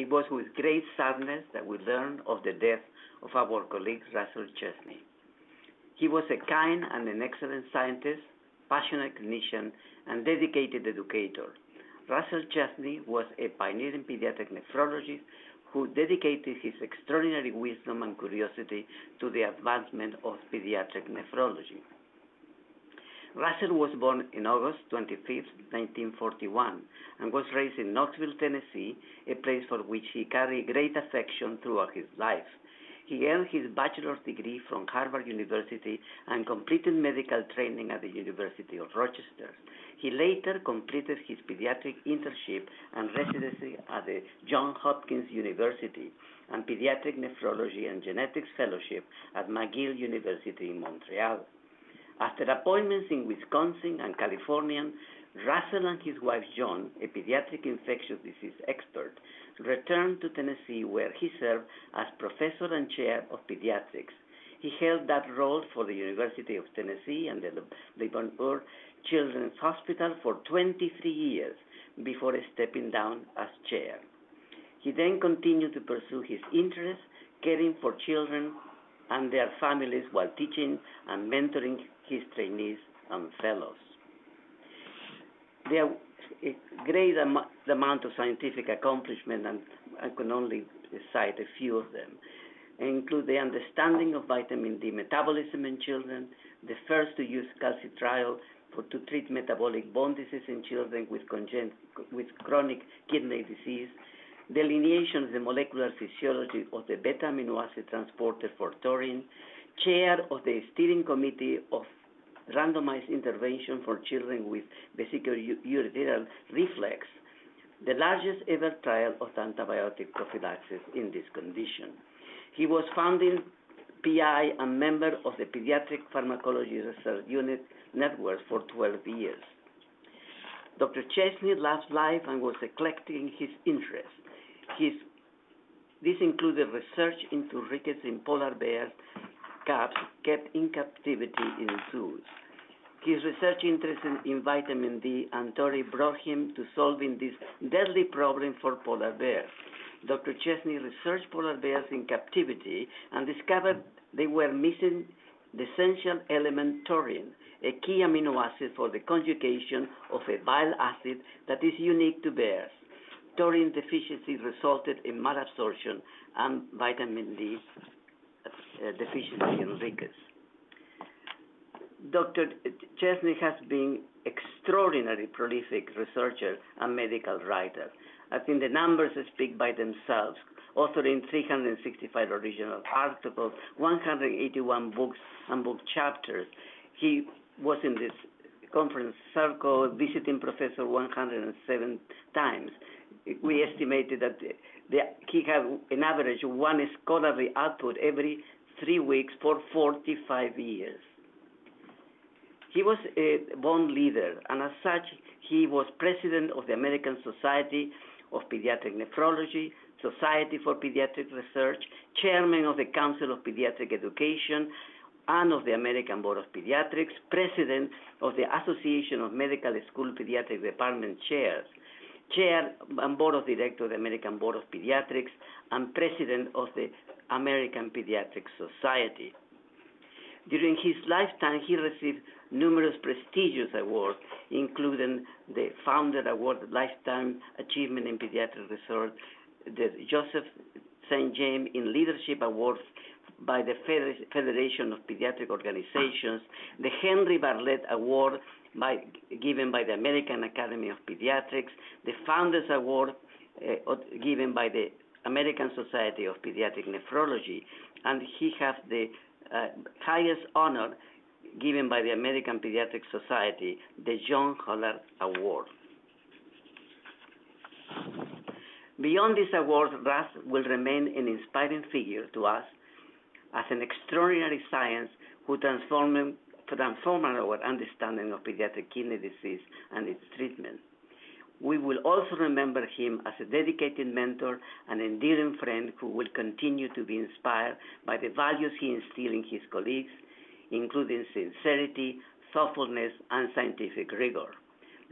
It was with great sadness that we learned of the death of our colleague Russell Chesney. He was a kind and an excellent scientist, passionate clinician, and dedicated educator. Russell Chesney was a pioneering pediatric nephrologist who dedicated his extraordinary wisdom and curiosity to the advancement of pediatric nephrology. Russell was born on August 25, 1941, and was raised in Knoxville, Tennessee, a place for which he carried great affection throughout his life. He earned his bachelor's degree from Harvard University and completed medical training at the University of Rochester. He later completed his pediatric internship and residency at the Johns Hopkins University and pediatric nephrology and genetics fellowship at McGill University in Montreal. After appointments in Wisconsin and California, Russell and his wife Joan, a pediatric infectious disease expert, returned to Tennessee where he served as professor and chair of pediatrics. He held that role for the University of Tennessee and the Leavenworth Children's Hospital for 23 years before stepping down as chair. He then continued to pursue his interests, caring for children and their families while teaching and mentoring his trainees and fellows. There are a great amount of scientific accomplishment, and I can only cite a few of them, include the understanding of vitamin D metabolism in children, the first to use calcitriol to treat metabolic bone disease in children with chronic kidney disease, delineation of the molecular physiology of the beta amino acid transporter for taurine, chair of the steering committee of randomized intervention for children with vesicoureteral reflux, the largest ever trial of antibiotic prophylaxis in this condition. He was founding PI and member of the Pediatric Pharmacology Research Unit Network for 12 years. Dr. Chesney loved life and was eclectic in his interests. This included research into rickets in polar bears, cubs kept in captivity in zoos. His research interest in vitamin D and taurine brought him to solving this deadly problem for polar bears. Dr. Chesney researched polar bears in captivity and discovered they were missing the essential element taurine, a key amino acid for the conjugation of a bile acid that is unique to bears. Taurine deficiency resulted in malabsorption and vitamin D deficiency in rickets. Dr. Chesney has been extraordinarily prolific researcher and medical writer. I think the numbers speak by themselves, authoring 365 original articles, 181 books and book chapters. He was in this conference circle, visiting professor 107 times. We estimated that he had an average of one scholarly output every 3 weeks for 45 years. He was a born leader, and as such, he was president of the American Society of Pediatric Nephrology, Society for Pediatric Research, chairman of the Council of Pediatric Education, and of the American Board of Pediatrics, president of the Association of Medical School Pediatric Department Chairs, chair and board of directors of the American Board of Pediatrics, and president of the American Pediatric Society. During his lifetime, he received numerous prestigious awards, including the Founder Award, Lifetime Achievement in Pediatric Research, the Joseph St. James in Leadership Awards by the Federation of Pediatric Organizations, the Henry Bartlett Award given by the American Academy of Pediatrics, the Founders Award given by the American Society of Pediatric Nephrology, and he has the highest honor given by the American Pediatric Society, the John Holler Award. Beyond this award, Russ will remain an inspiring figure to us as an extraordinary science who transformed our understanding of pediatric kidney disease and its treatment. We will also remember him as a dedicated mentor and endearing friend who will continue to be inspired by the values he instilled in his colleagues, including sincerity, thoughtfulness, and scientific rigor.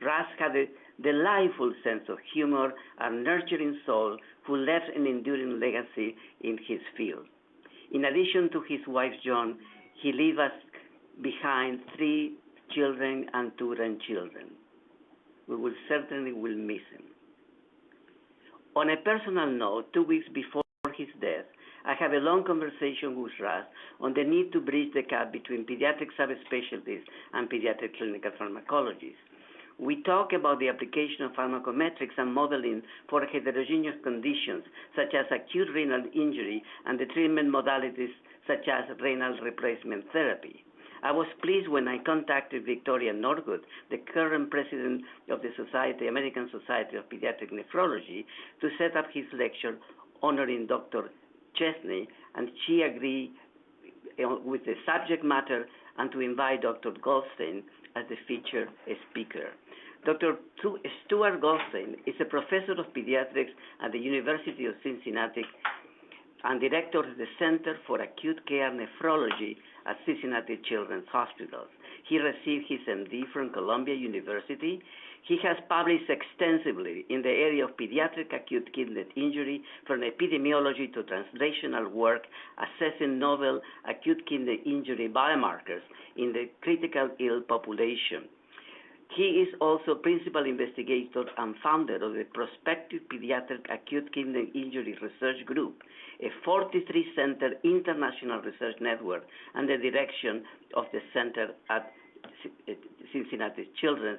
Russ had a delightful sense of humor, and nurturing soul who left an enduring legacy in his field. In addition to his wife, Joan, he left us behind 3 children and 2 grandchildren. We will certainly miss him. On a personal note, 2 weeks before his death, I have a long conversation with Russ on the need to bridge the gap between pediatric subspecialties and pediatric clinical pharmacologists. We talk about the application of pharmacometrics and modeling for heterogeneous conditions such as acute renal injury and the treatment modalities such as renal replacement therapy. I was pleased when I contacted Victoria Norwood, the current president of the American Society of Pediatric Nephrology, to set up his lecture honoring Dr. Chesney, and she agreed with the subject matter and to invite Dr. Goldstein as the featured speaker. Dr. Stuart Goldstein is a professor of pediatrics at the University of Cincinnati and director of the Center for Acute Care Nephrology at Cincinnati Children's Hospital. He received his MD from Columbia University. He has published extensively in the area of pediatric acute kidney injury, from epidemiology to translational work, assessing novel acute kidney injury biomarkers in the critical ill population. He is also principal investigator and founder of the Prospective Pediatric Acute Kidney Injury Research Group, a 43-center international research network under the direction of the Center at Cincinnati Children's.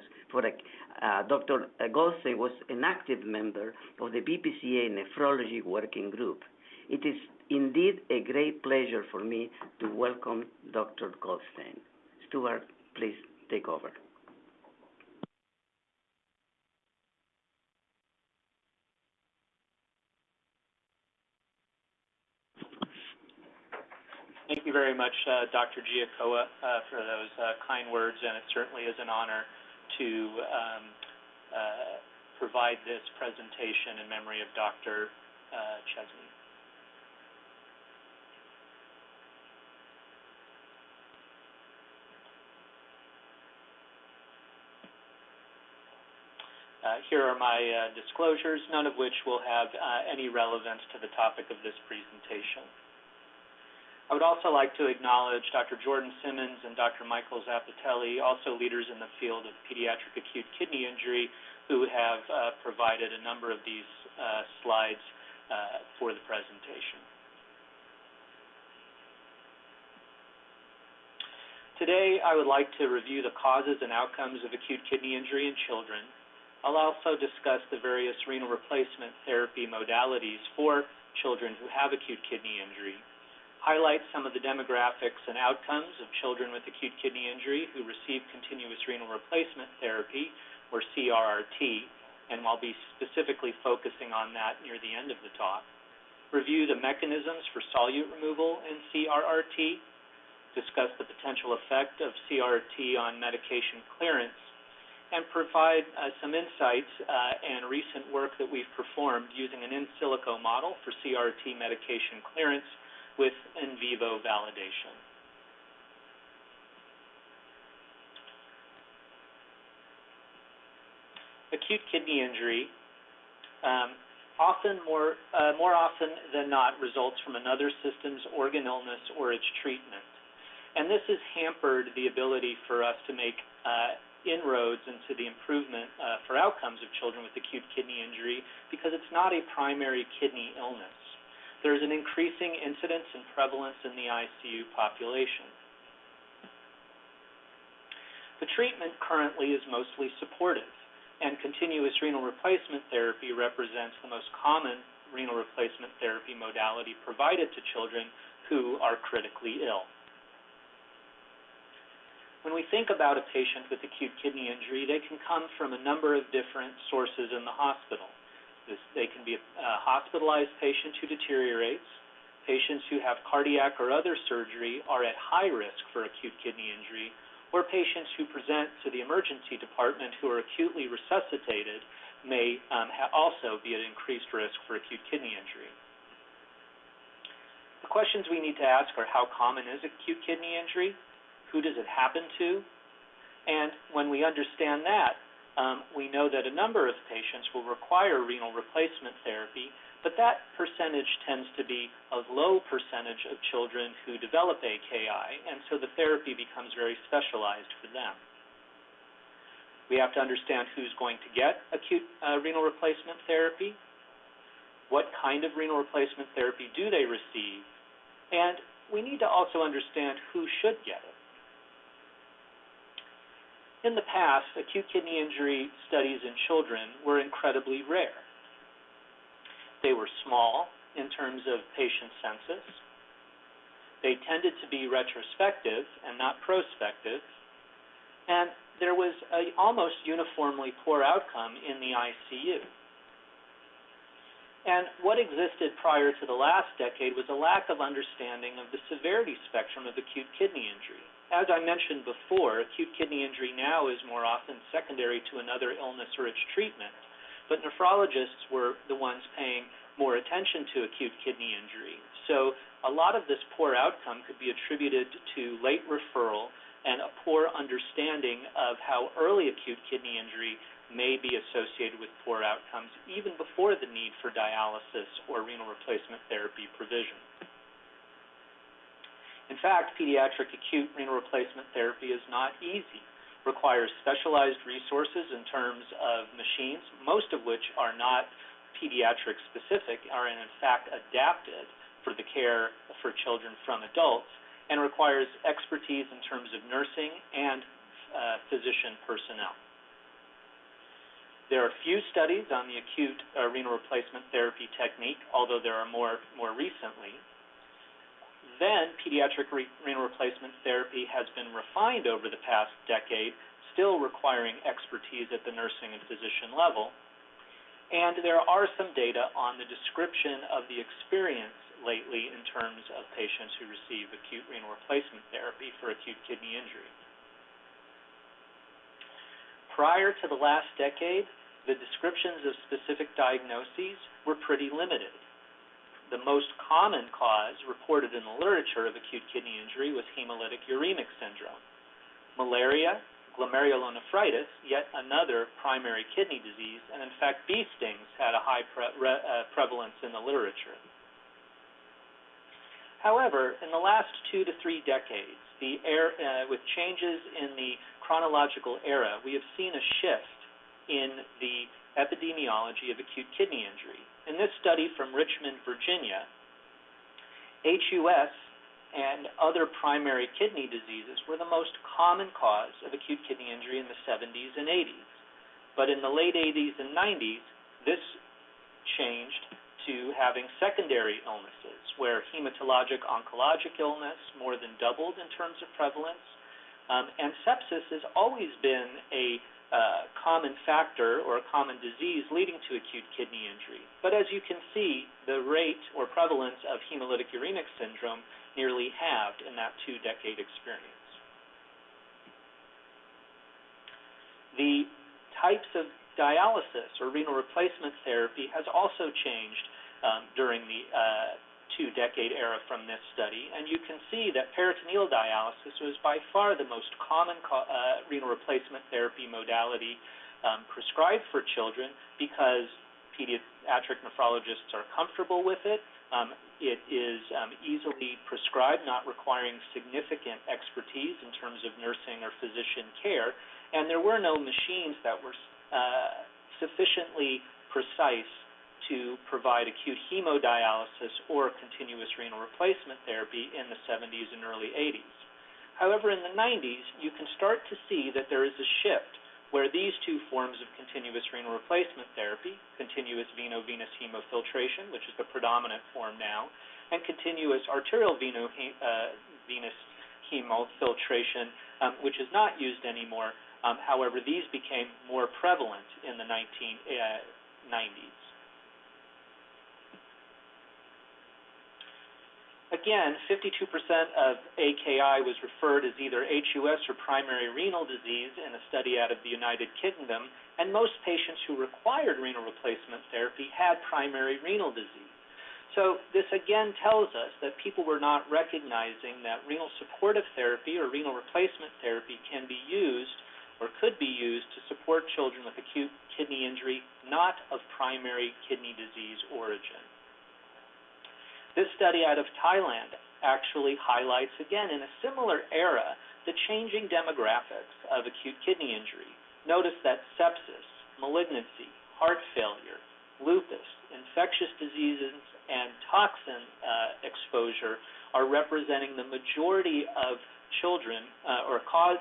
Dr. Goldstein was an active member of the BPCA Nephrology Working Group. It is indeed a great pleasure for me to welcome Dr. Goldstein. Stuart, please take over. Thank you very much, Dr. Giacoa, for those kind words, and it certainly is an honor to provide this presentation in memory of Dr. Chesney. Here are my disclosures, none of which will have any relevance to the topic of this presentation. I would also like to acknowledge Dr. Jordan Simmons and Dr. Michael Zappatelli, also leaders in the field of pediatric acute kidney injury, who have provided a number of these slides for the presentation. Today, I would like to review the causes and outcomes of acute kidney injury in children. I'll also discuss the various renal replacement therapy modalities for children who have acute kidney injury, highlight some of the demographics and outcomes of children with acute kidney injury who receive continuous renal replacement therapy, or CRRT, and I'll be specifically focusing on that near the end of the talk. Review the mechanisms for solute removal in CRRT, discuss the potential effect of CRRT on medication clearance, and provide some insights and recent work that we've performed using an in silico model for CRRT medication clearance with in vivo validation. Acute kidney injury more often than not results from another system's organ illness or its treatment. And this has hampered the ability for us to make inroads into the improvement for outcomes of children with acute kidney injury because it's not a primary kidney illness. There's an increasing incidence and prevalence in the ICU population. The treatment currently is mostly supportive, and continuous renal replacement therapy represents the most common renal replacement therapy modality provided to children who are critically ill. When we think about a patient with acute kidney injury, they can come from a number of different sources in the hospital. They can be a hospitalized patient who deteriorates. Patients who have cardiac or other surgery are at high risk for acute kidney injury, or patients who present to the emergency department who are acutely resuscitated may also be at increased risk for acute kidney injury. The questions we need to ask are, how common is acute kidney injury? Who does it happen to? And when we understand that, we know that a number of patients will require renal replacement therapy, but that percentage tends to be a low percentage of children who develop AKI, and so the therapy becomes very specialized for them. We have to understand who's going to get acute renal replacement therapy, what kind of renal replacement therapy do they receive, and we need to also understand who should get it. In the past, acute kidney injury studies in children were incredibly rare. They were small in terms of patient census. They tended to be retrospective and not prospective, and there was an almost uniformly poor outcome in the ICU. And what existed prior to the last decade was a lack of understanding of the severity spectrum of acute kidney injury. As I mentioned before, acute kidney injury now is more often secondary to another illness or its treatment, but nephrologists were the ones paying more attention to acute kidney injury. So a lot of this poor outcome could be attributed to late referral and a poor understanding of how early acute kidney injury may be associated with poor outcomes even before the need for dialysis or renal replacement therapy provision. In fact, pediatric acute renal replacement therapy is not easy. Requires specialized resources in terms of machines, most of which are not pediatric specific, are in fact adapted for the care for children from adults, and requires expertise in terms of nursing and physician personnel. There are few studies on the acute renal replacement therapy technique, although there are more recently. Then pediatric renal replacement therapy has been refined over the past decade, still requiring expertise at the nursing and physician level. And there are some data on the description of the experience lately in terms of patients who receive acute renal replacement therapy for acute kidney injury. Prior to the last decade, the descriptions of specific diagnoses were pretty limited. The most common cause reported in the literature of acute kidney injury was hemolytic uremic syndrome. Malaria, glomerulonephritis, yet another primary kidney disease, and in fact bee stings had a high prevalence in the literature. However, in the last 2 to 3 decades, with changes in the chronological era, we have seen a shift in the epidemiology of acute kidney injury. In this study from Richmond, Virginia, HUS and other primary kidney diseases were the most common cause of acute kidney injury in the 70s and 80s. But in the late 80s and 90s, this changed to having secondary illnesses, where hematologic oncologic illness more than doubled in terms of prevalence, and sepsis has always been a common factor or a common disease leading to acute kidney injury. But as you can see, the rate or prevalence of hemolytic uremic syndrome nearly halved in that 2-decade experience. The types of dialysis or renal replacement therapy has also changed during the 2-decade era from this study, and you can see that peritoneal dialysis was by far the most common renal replacement therapy modality prescribed for children because pediatric nephrologists are comfortable with it. It is easily prescribed, not requiring significant expertise in terms of nursing or physician care, and there were no machines that were sufficiently precise to provide acute hemodialysis or continuous renal replacement therapy in the 70s and early 80s. However, in the 90s, you can start to see that there is a shift where these two forms of continuous renal replacement therapy, continuous veno-venous hemofiltration, which is the predominant form now, and continuous arterial veno-venous hemofiltration, which is not used anymore. However, these became more prevalent in the 1990s. Again, 52% of AKI was referred as either HUS or primary renal disease in a study out of the United Kingdom, and most patients who required renal replacement therapy had primary renal disease. So this again tells us that people were not recognizing that renal supportive therapy or renal replacement therapy can be used or could be used to support children with acute kidney injury not of primary kidney disease origin. This study out of Thailand actually highlights, again, in a similar era, the changing demographics of acute kidney injury. Notice that sepsis, malignancy, heart failure, lupus, infectious diseases, and toxin exposure are representing the majority of children,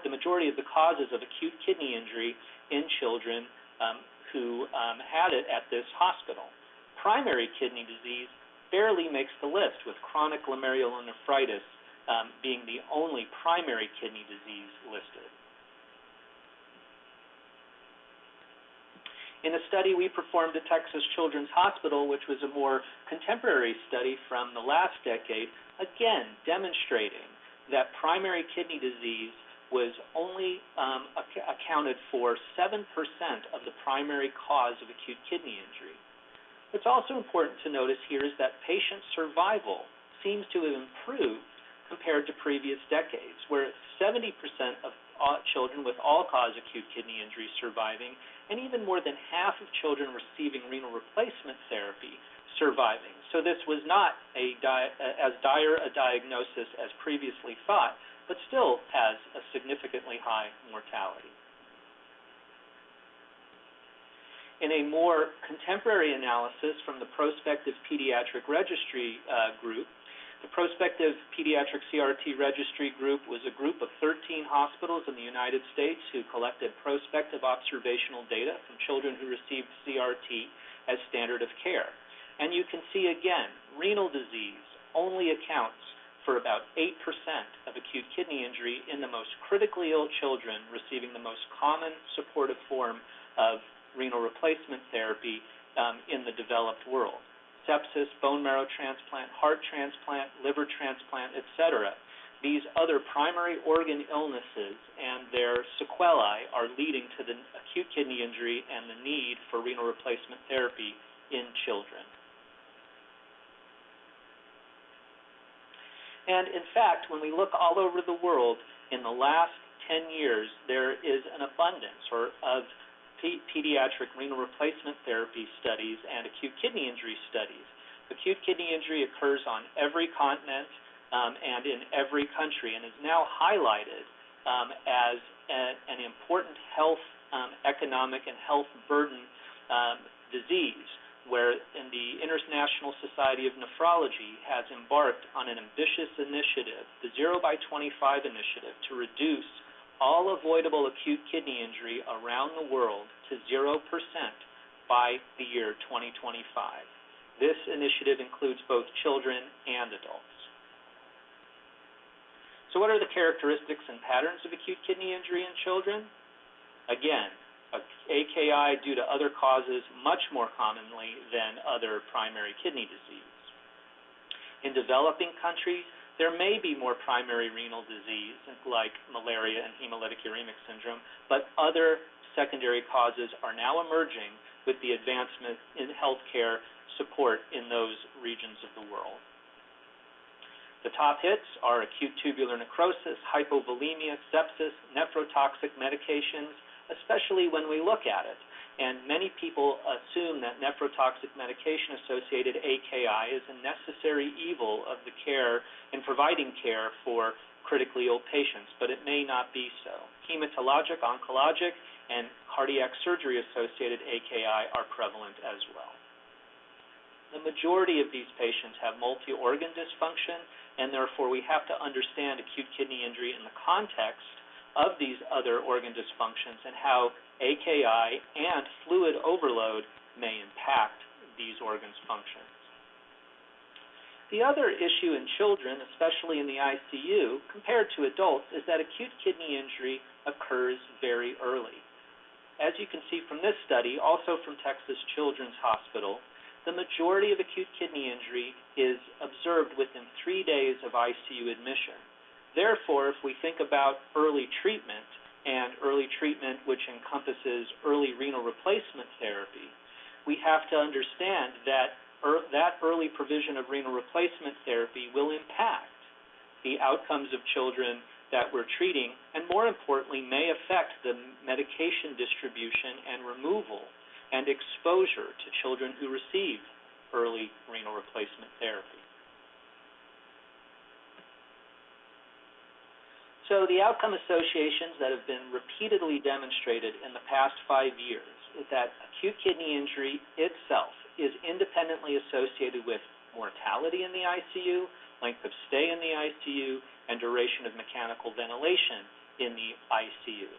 the majority of the causes of acute kidney injury in children who had it at this hospital. Primary kidney disease barely makes the list, with chronic glomerulonephritis being the only primary kidney disease listed. In a study we performed at Texas Children's Hospital, which was a more contemporary study from the last decade, again demonstrating that primary kidney disease was only accounted for 7% of the primary cause of acute kidney injury. What's also important to notice here is that patient survival seems to have improved compared to previous decades, where 70% of children with all-cause acute kidney injury surviving, and even more than half of children receiving renal replacement therapy surviving. So this was not as dire a diagnosis as previously thought, but still has a significantly high mortality. In a more contemporary analysis from the Prospective Pediatric Registry group, the Prospective Pediatric CRRT Registry group was a group of 13 hospitals in the United States who collected prospective observational data from children who received CRRT as standard of care. And you can see again, renal disease only accounts for about 8% of acute kidney injury in the most critically ill children receiving the most common supportive form of renal replacement therapy in the developed world. Sepsis, bone marrow transplant, heart transplant, liver transplant, etc. These other primary organ illnesses and their sequelae are leading to the acute kidney injury and the need for renal replacement therapy in children. And in fact, when we look all over the world, in the last 10 years, there is an abundance of pediatric renal replacement therapy studies and acute kidney injury studies. Acute kidney injury occurs on every continent and in every country, and is now highlighted as an important health, economic, and health burden disease, where the International Society of Nephrology has embarked on an ambitious initiative, the 0 by 25 initiative, to reduce all avoidable acute kidney injury around the world to 0% by the year 2025. This initiative includes both children and adults. So what are the characteristics and patterns of acute kidney injury in children? Again, AKI due to other causes much more commonly than other primary kidney disease. In developing countries, there may be more primary renal disease like malaria and hemolytic uremic syndrome, but other secondary causes are now emerging with the advancement in healthcare support in those regions of the world. The top hits are acute tubular necrosis, hypovolemia, sepsis, nephrotoxic medications, especially when we look at it. And many people assume that nephrotoxic medication-associated AKI is a necessary evil of the care in providing care for critically ill patients, but it may not be so. Hematologic, oncologic, and cardiac surgery-associated AKI are prevalent as well. The majority of these patients have multi-organ dysfunction, and therefore we have to understand acute kidney injury in the context of these other organ dysfunctions and how AKI and fluid overload may impact these organs' functions. The other issue in children, especially in the ICU, compared to adults, is that acute kidney injury occurs very early. As you can see from this study, also from Texas Children's Hospital, the majority of acute kidney injury is observed within 3 days of ICU admission. Therefore, if we think about early treatment, and early treatment which encompasses early renal replacement therapy, we have to understand that that early provision of renal replacement therapy will impact the outcomes of children that we're treating, and more importantly, may affect the medication distribution and removal and exposure to children who receive early renal replacement therapy. So the outcome associations that have been repeatedly demonstrated in the past 5 years is that acute kidney injury itself is independently associated with mortality in the ICU, length of stay in the ICU, and duration of mechanical ventilation in the ICU.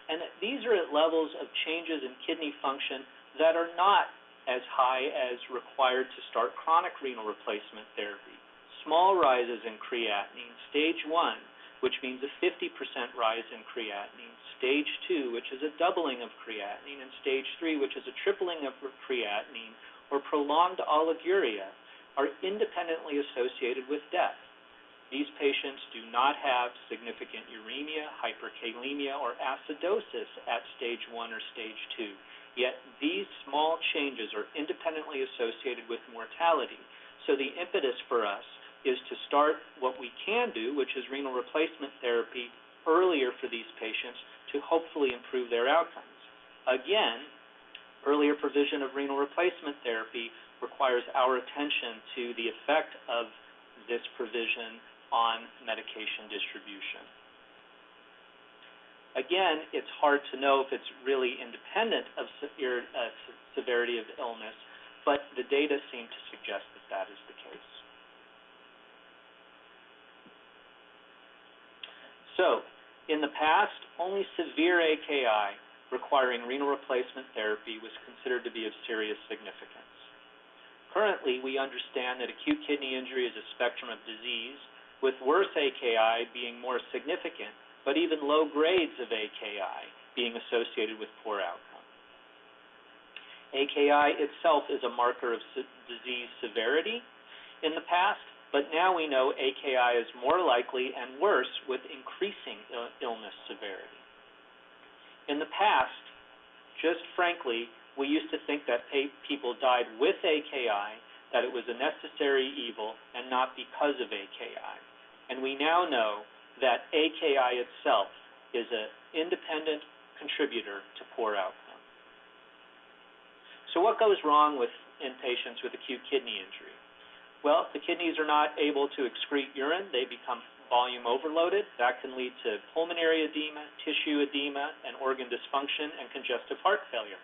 And these are at levels of changes in kidney function that are not as high as required to start chronic renal replacement therapy. Small rises in creatinine, stage 1, which means a 50% rise in creatinine, stage 2, which is a doubling of creatinine, and stage 3, which is a tripling of creatinine, or prolonged oliguria, are independently associated with death. These patients do not have significant uremia, hyperkalemia, or acidosis at stage 1 or stage 2. Yet these small changes are independently associated with mortality. So the impetus for us is to start what we can do, which is renal replacement therapy, earlier for these patients to hopefully improve their outcomes. Again, earlier provision of renal replacement therapy requires our attention to the effect of this provision on medication distribution. Again, it's hard to know if it's really independent of severity of illness, but the data seem to suggest that that is the case. So, in the past, only severe AKI requiring renal replacement therapy was considered to be of serious significance. Currently, we understand that acute kidney injury is a spectrum of disease, with worse AKI being more significant, but even low grades of AKI being associated with poor outcome. AKI itself is a marker of disease severity in the past, but now we know AKI is more likely and worse with increasing illness severity. In the past, just frankly, we used to think that people died with AKI, that it was a necessary evil and not because of AKI. And we now know that AKI itself is an independent contributor to poor outcome. So what goes wrong in patients with acute kidney injury? Well, the kidneys are not able to excrete urine. They become volume overloaded. That can lead to pulmonary edema, tissue edema, and organ dysfunction and congestive heart failure.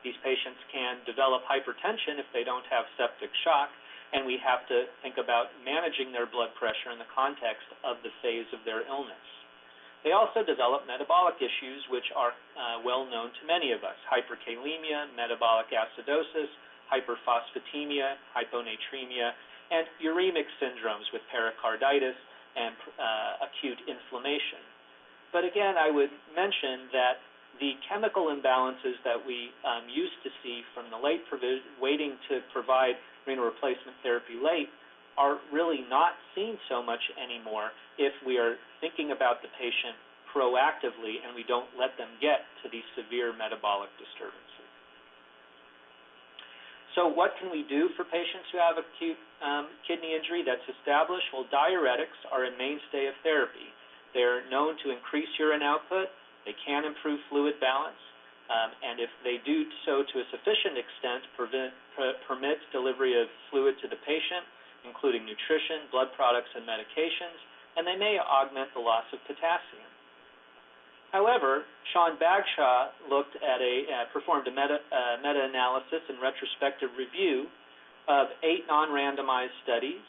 These patients can develop hypertension if they don't have septic shock, and we have to think about managing their blood pressure in the context of the phase of their illness. They also develop metabolic issues, which are well known to many of us: hyperkalemia, metabolic acidosis, hyperphosphatemia, hyponatremia, and uremic syndromes with pericarditis and acute inflammation. But again, I would mention that the chemical imbalances that we used to see from the late waiting to provide renal replacement therapy late are really not seen so much anymore if we are thinking about the patient proactively and we don't let them get to these severe metabolic disturbances. So what can we do for patients who have acute kidney injury that's established? Well, diuretics are a mainstay of therapy. They're known to increase urine output. They can improve fluid balance. And if they do so to a sufficient extent, permit delivery of fluid to the patient, including nutrition, blood products, and medications, and they may augment the loss of potassium. However, Sean Bagshaw performed a meta-analysis and retrospective review of 8 non-randomized studies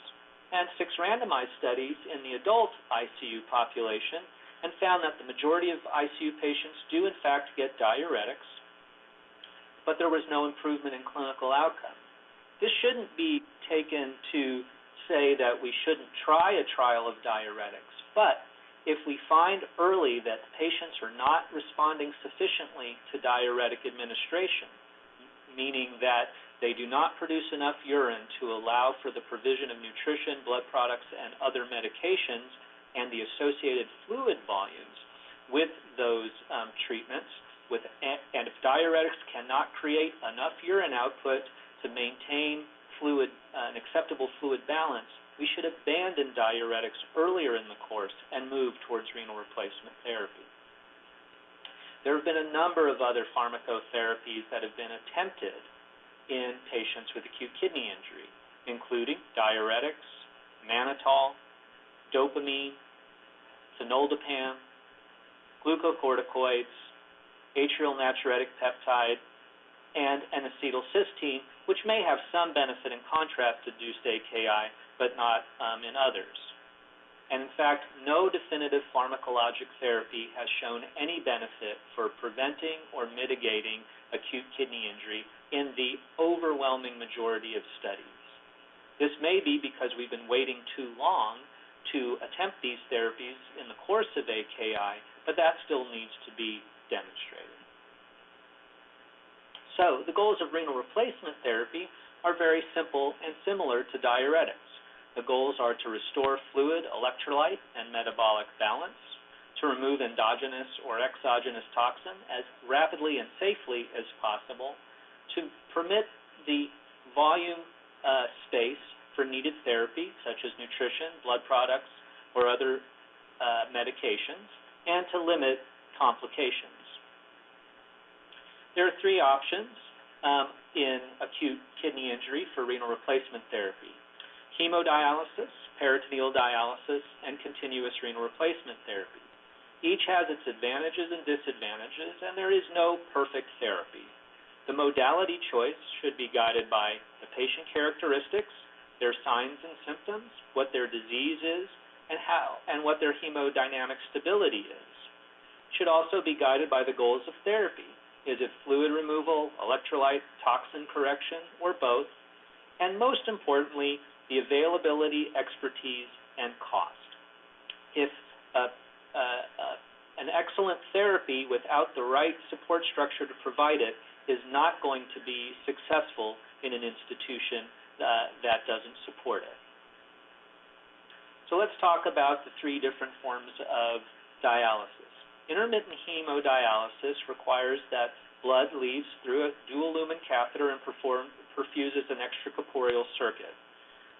and 6 randomized studies in the adult ICU population, and found that the majority of ICU patients do in fact get diuretics, but there was no improvement in clinical outcome. This shouldn't be taken to say that we shouldn't try a trial of diuretics, but if we find early that patients are not responding sufficiently to diuretic administration, meaning that they do not produce enough urine to allow for the provision of nutrition, blood products, and other medications, and the associated fluid volumes with those treatments, and if diuretics cannot create enough urine output to maintain an acceptable fluid balance, we should abandon diuretics earlier in the course and move towards renal replacement therapy. There have been a number of other pharmacotherapies that have been attempted in patients with acute kidney injury, including diuretics, mannitol, dopamine, phenoldipan, glucocorticoids, atrial natriuretic peptide, and N-acetylcysteine, which may have some benefit in contrast to induced AKI, but not in others. And in fact, no definitive pharmacologic therapy has shown any benefit for preventing or mitigating acute kidney injury in the overwhelming majority of studies. This may be because we've been waiting too long to attempt these therapies in the course of AKI, but that still needs to be demonstrated. So the goals of renal replacement therapy are very simple and similar to diuretics. The goals are to restore fluid, electrolyte, and metabolic balance, to remove endogenous or exogenous toxin as rapidly and safely as possible, to permit the volume space for needed therapy, such as nutrition, blood products, or other medications, and to limit complications. There are three options in acute kidney injury for renal replacement therapy: hemodialysis, peritoneal dialysis, and continuous renal replacement therapy. Each has its advantages and disadvantages, and there is no perfect therapy. The modality choice should be guided by the patient characteristics, their signs and symptoms, what their disease is, and what their hemodynamic stability is. It should also be guided by the goals of therapy. Is it fluid removal, electrolyte, toxin correction, or both? And most importantly, the availability, expertise, and cost. If an excellent therapy without the right support structure to provide it is not going to be successful in an institution that doesn't support it. So let's talk about the three different forms of dialysis. Intermittent hemodialysis requires that blood leaves through a dual lumen catheter and perfuses an extracorporeal circuit.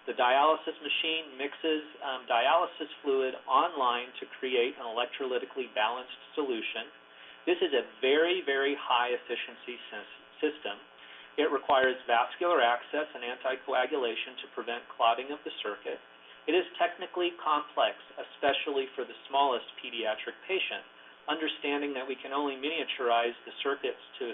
The dialysis machine mixes dialysis fluid online to create an electrolytically balanced solution. This is a very, very high efficiency system. It requires vascular access and anticoagulation to prevent clotting of the circuit. It is technically complex, especially for the smallest pediatric patient. Understanding that we can only miniaturize the circuits to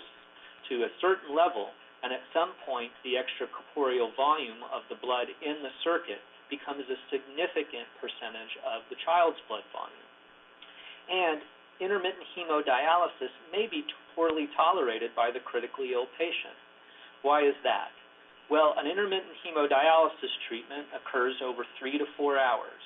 a certain level, and at some point the extracorporeal volume of the blood in the circuit becomes a significant percentage of the child's blood volume. And intermittent hemodialysis may be poorly tolerated by the critically ill patient. Why is that? Well, an intermittent hemodialysis treatment occurs over 3 to 4 hours,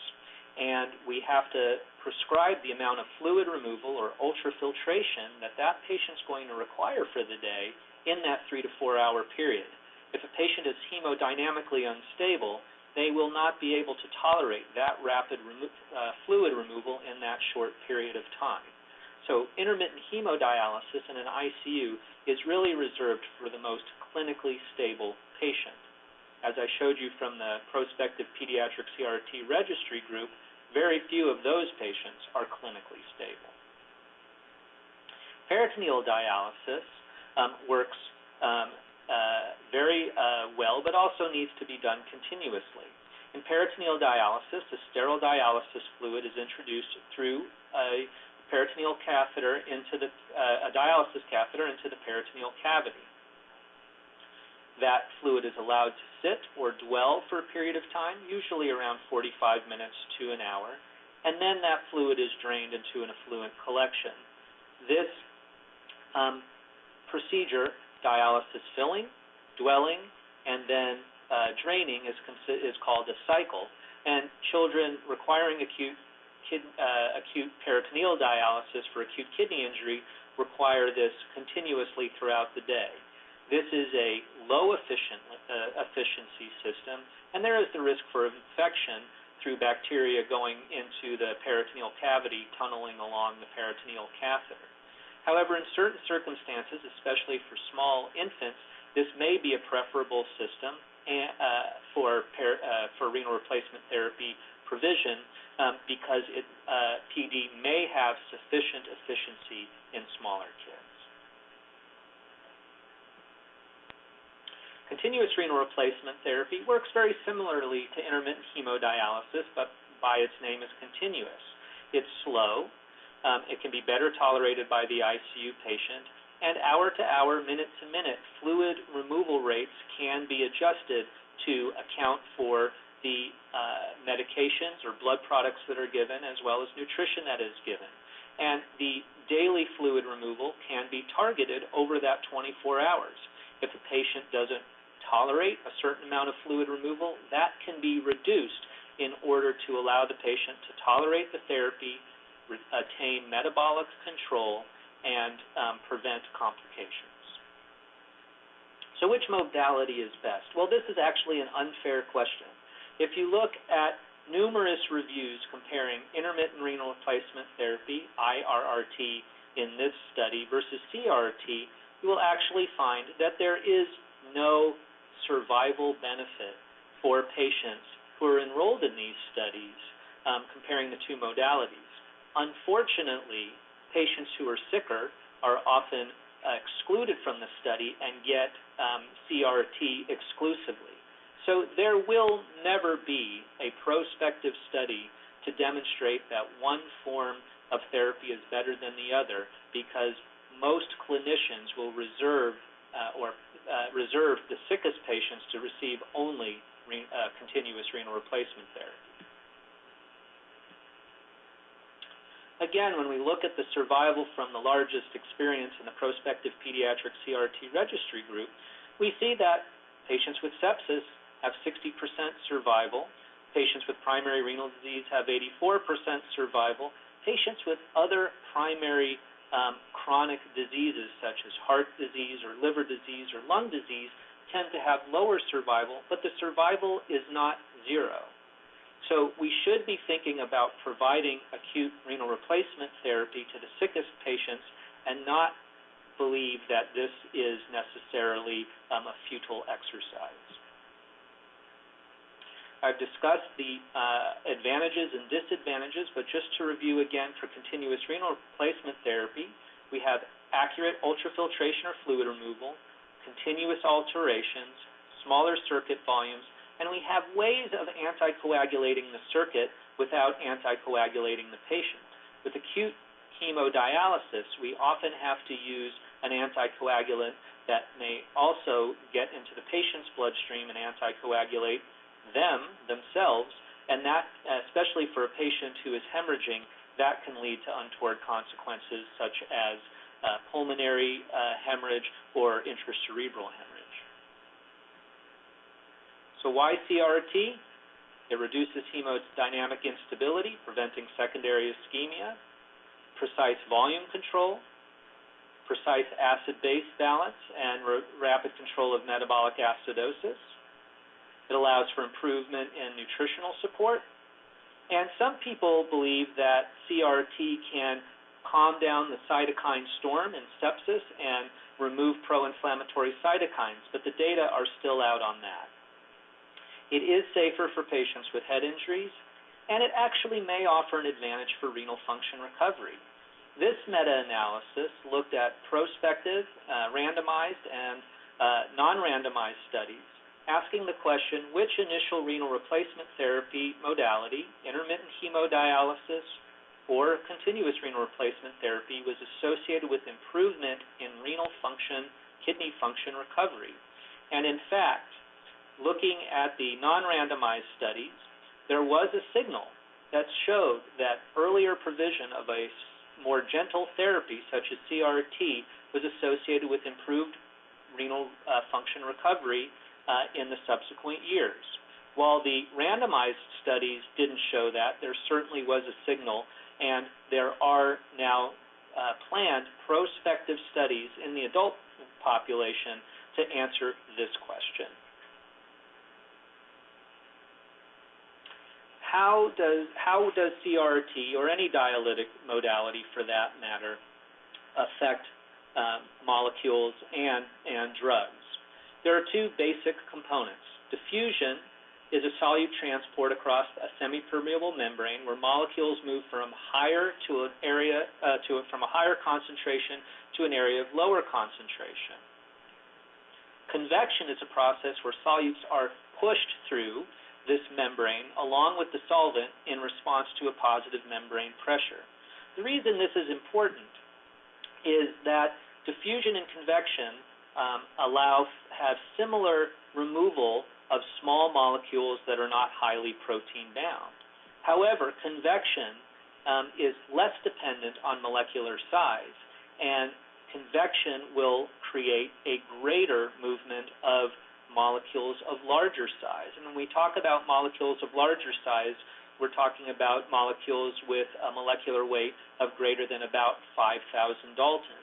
and we have to prescribe the amount of fluid removal or ultrafiltration that patient's going to require for the day in that 3 to 4 hour period. If a patient is hemodynamically unstable, they will not be able to tolerate that rapid fluid removal in that short period of time. So intermittent hemodialysis in an ICU is really reserved for the most clinically stable patient. As I showed you from the prospective pediatric CRRT registry group, very few of those patients are clinically stable. Peritoneal dialysis works very well, but also needs to be done continuously. In peritoneal dialysis, a sterile dialysis fluid is introduced through a peritoneal catheter a dialysis catheter into the peritoneal cavity. That fluid is allowed to sit or dwell for a period of time, usually around 45 minutes to an hour, and then that fluid is drained into an effluent collection. This procedure, dialysis filling, dwelling, and then draining, is called a cycle, and children requiring acute peritoneal dialysis for acute kidney injury require this continuously throughout the day. This is a low efficiency system, and there is the risk for infection through bacteria going into the peritoneal cavity, tunneling along the peritoneal catheter. However, in certain circumstances, especially for small infants, this may be a preferable system, for renal replacement therapy provision because PD may have sufficient efficiency in smaller kids. Continuous renal replacement therapy works very similarly to intermittent hemodialysis, but by its name is continuous. It's slow. It can be better tolerated by the ICU patient, and hour-to-hour, minute-to-minute fluid removal rates can be adjusted to account for the medications or blood products that are given, as well as nutrition that is given. And the daily fluid removal can be targeted over that 24 hours. If a patient doesn't tolerate a certain amount of fluid removal, that can be reduced in order to allow the patient to tolerate the therapy, attain metabolic control, and prevent complications. So which modality is best? Well, this is actually an unfair question. If you look at numerous reviews comparing intermittent renal replacement therapy, IRRT, in this study versus CRRT, you will actually find that there is no survival benefit for patients who are enrolled in these studies comparing the two modalities. Unfortunately, patients who are sicker are often excluded from the study and get CRRT exclusively. So there will never be a prospective study to demonstrate that one form of therapy is better than the other, because most clinicians will reserve the sickest patients to receive only continuous renal replacement therapy. Again, when we look at the survival from the largest experience in the prospective pediatric CRRT registry group, we see that patients with sepsis have 60% survival, patients with primary renal disease have 84% survival, patients with other primary chronic diseases such as heart disease or liver disease or lung disease tend to have lower survival, but the survival is not zero. So we should be thinking about providing acute renal replacement therapy to the sickest patients and not believe that this is necessarily a futile exercise. I've discussed the advantages and disadvantages, but just to review again, for continuous renal replacement therapy, we have accurate ultrafiltration or fluid removal, continuous alterations, smaller circuit volumes, and we have ways of anticoagulating the circuit without anticoagulating the patient. With acute hemodialysis, we often have to use an anticoagulant that may also get into the patient's bloodstream and anticoagulate themselves, and that, especially for a patient who is hemorrhaging, that can lead to untoward consequences such as pulmonary hemorrhage or intracerebral hemorrhage. So why CRRT? It reduces hemodynamic instability, preventing secondary ischemia, precise volume control, precise acid-base balance, and rapid control of metabolic acidosis. It allows for improvement in nutritional support. And some people believe that CRRT can calm down the cytokine storm in sepsis and remove pro-inflammatory cytokines, but the data are still out on that. It is safer for patients with head injuries, and it actually may offer an advantage for renal function recovery. This meta-analysis looked at prospective, randomized, and non-randomized studies, asking the question, which initial renal replacement therapy modality, intermittent hemodialysis or continuous renal replacement therapy, was associated with improvement in renal function, kidney function recovery. And in fact, looking at the non-randomized studies, there was a signal that showed that earlier provision of a more gentle therapy, such as CRRT, was associated with improved renal function recovery in the subsequent years. While the randomized studies didn't show that, there certainly was a signal, and there are now planned prospective studies in the adult population to answer this question. How does CRRT, or any dialytic modality for that matter, affect molecules and drugs? There are two basic components. Diffusion is a solute transport across a semipermeable membrane where molecules move from a higher concentration to an area of lower concentration. Convection is a process where solutes are pushed through this membrane along with the solvent in response to a positive membrane pressure. The reason this is important is that diffusion and convection have similar removal of small molecules that are not highly protein bound. However, convection is less dependent on molecular size, and convection will create a greater movement of molecules of larger size. And when we talk about molecules of larger size, we're talking about molecules with a molecular weight of greater than about 5,000 Daltons.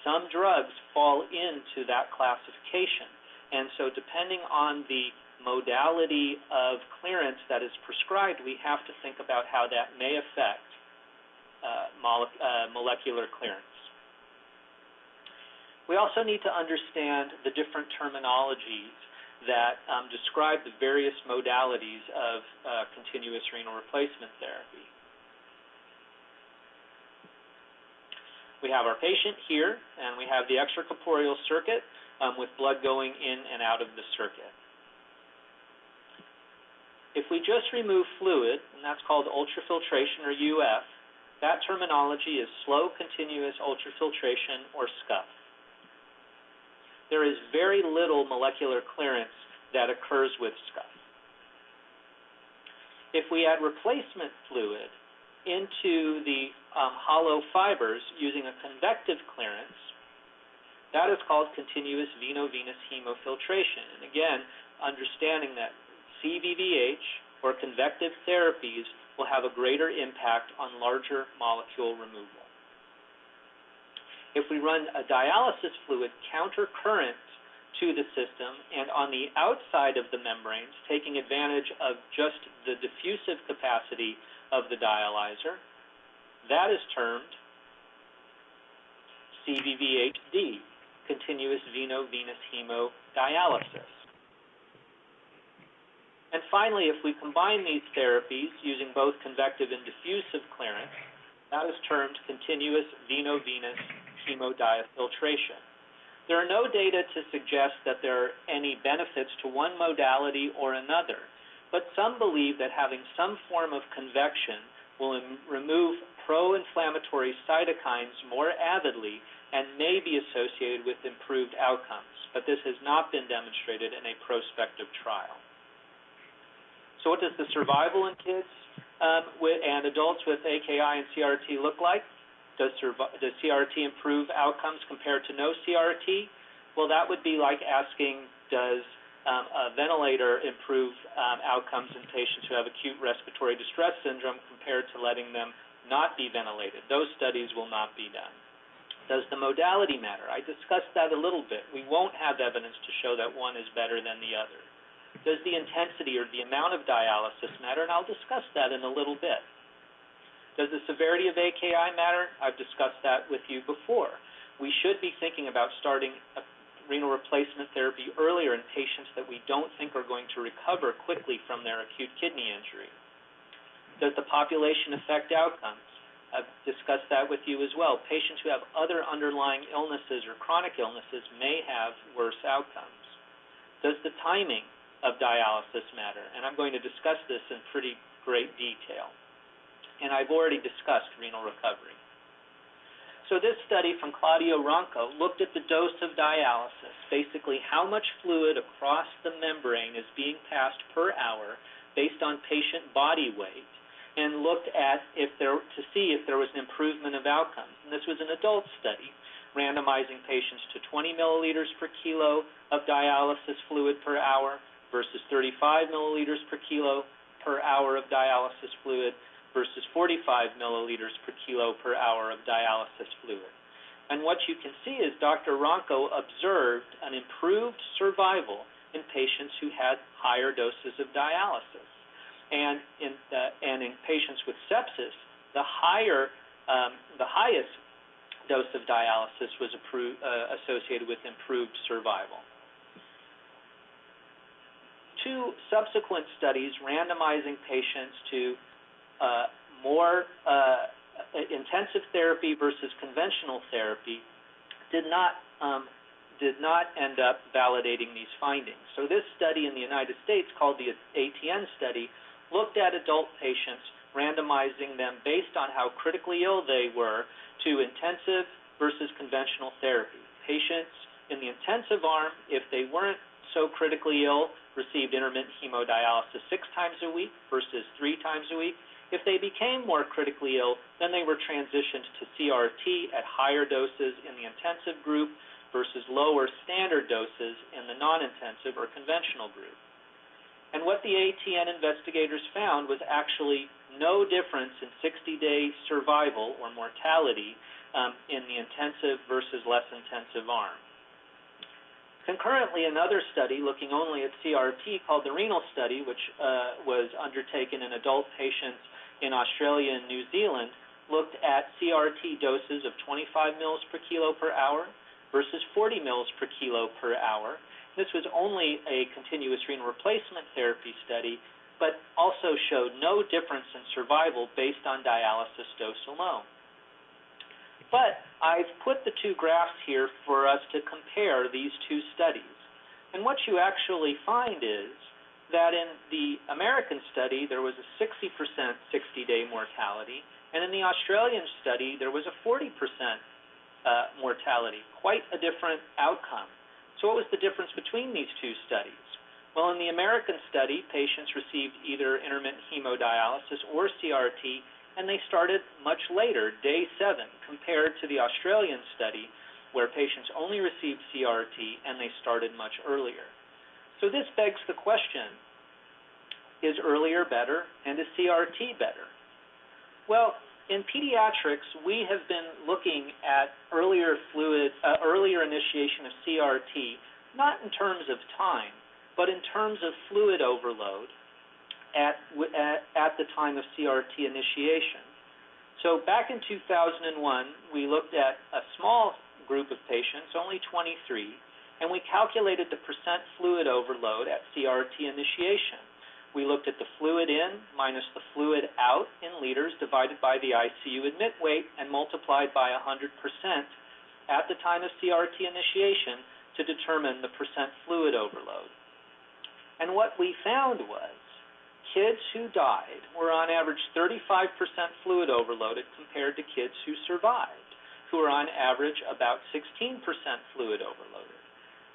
Some drugs fall into that classification, and so depending on the modality of clearance that is prescribed, we have to think about how that may affect molecular clearance. We also need to understand the different terminologies that describe the various modalities of continuous renal replacement therapy. We have our patient here, and we have the extracorporeal circuit with blood going in and out of the circuit. If we just remove fluid, and that's called ultrafiltration or UF, that terminology is slow continuous ultrafiltration or SCUF. There is very little molecular clearance that occurs with SCUF. If we add replacement fluid into the hollow fibers using a convective clearance, that is called continuous veno-venous hemofiltration. And again, understanding that CVVH or convective therapies will have a greater impact on larger molecule removal. If we run a dialysis fluid counter-current to the system and on the outside of the membranes, taking advantage of just the diffusive capacity of the dialyzer, that is termed CVVHD, continuous veno-venous hemodialysis. And finally, if we combine these therapies using both convective and diffusive clearance, that is termed continuous veno-venous hemodiafiltration. There are no data to suggest that there are any benefits to one modality or another, but some believe that having some form of convection will remove pro-inflammatory cytokines more avidly and may be associated with improved outcomes, but this has not been demonstrated in a prospective trial. So what does the survival in kids and adults with AKI and CRRT look like? Does CRRT improve outcomes compared to no CRRT? Well, that would be like asking, does a ventilator improve outcomes in patients who have acute respiratory distress syndrome compared to letting them not be ventilated? Those studies will not be done. Does the modality matter? I discussed that a little bit. We won't have evidence to show that one is better than the other. Does the intensity or the amount of dialysis matter? And I'll discuss that in a little bit. Does the severity of AKI matter? I've discussed that with you before. We should be thinking about starting a renal replacement therapy earlier in patients that we don't think are going to recover quickly from their acute kidney injury. Does the population affect outcomes? I've discussed that with you as well. Patients who have other underlying illnesses or chronic illnesses may have worse outcomes. Does the timing of dialysis matter? And I'm going to discuss this in pretty great detail. And I've already discussed renal recovery. So this study from Claudio Ronco looked at the dose of dialysis, basically how much fluid across the membrane is being passed per hour based on patient body weight, and looked at to see if there was an improvement of outcomes. And this was an adult study, randomizing patients to 20 milliliters per kilo of dialysis fluid per hour versus 35 milliliters per kilo per hour of dialysis fluid versus 45 milliliters per kilo per hour of dialysis fluid. And what you can see is Dr. Ronco observed an improved survival in patients who had higher doses of dialysis. And in patients with sepsis, the highest dose of dialysis was associated with improved survival. 2 subsequent studies randomizing patients to more intensive therapy versus conventional therapy did not end up validating these findings. So this study in the United States, called the ATN study, looked at adult patients, randomizing them based on how critically ill they were to intensive versus conventional therapy. Patients in the intensive arm, if they weren't so critically ill, received intermittent hemodialysis 6 times a week versus 3 times a week. If they became more critically ill, then they were transitioned to CRRT at higher doses in the intensive group versus lower standard doses in the non-intensive or conventional group. And what the ATN investigators found was actually no difference in 60-day survival or mortality in the intensive versus less intensive arm. Concurrently, another study looking only at CRRT, called the renal study, which was undertaken in adult patients in Australia and New Zealand, looked at CRRT doses of 25 mils per kilo per hour versus 40 mils per kilo per hour. This was only a continuous renal replacement therapy study, but also showed no difference in survival based on dialysis dose alone. But I've put the 2 graphs here for us to compare these 2 studies. And what you actually find is that in the American study, there was a 60% 60-day mortality, and in the Australian study, there was a 40% mortality, quite a different outcome. So what was the difference between these 2 studies? Well, in the American study, patients received either intermittent hemodialysis or CRRT, and they started much later, day 7, compared to the Australian study, where patients only received CRRT and they started much earlier. So this begs the question, is earlier better, and is CRRT better? Well, in pediatrics, we have been looking at earlier initiation of CRRT, not in terms of time, but in terms of fluid overload at the time of CRRT initiation. So back in 2001, we looked at a small group of patients, only 23, and we calculated the percent fluid overload at CRRT initiation. We looked at the fluid in minus the fluid out in liters divided by the ICU admit weight and multiplied by 100% at the time of CRRT initiation to determine the percent fluid overload. And what we found was kids who died were on average 35% fluid overloaded compared to kids who survived, who were on average about 16% fluid overloaded.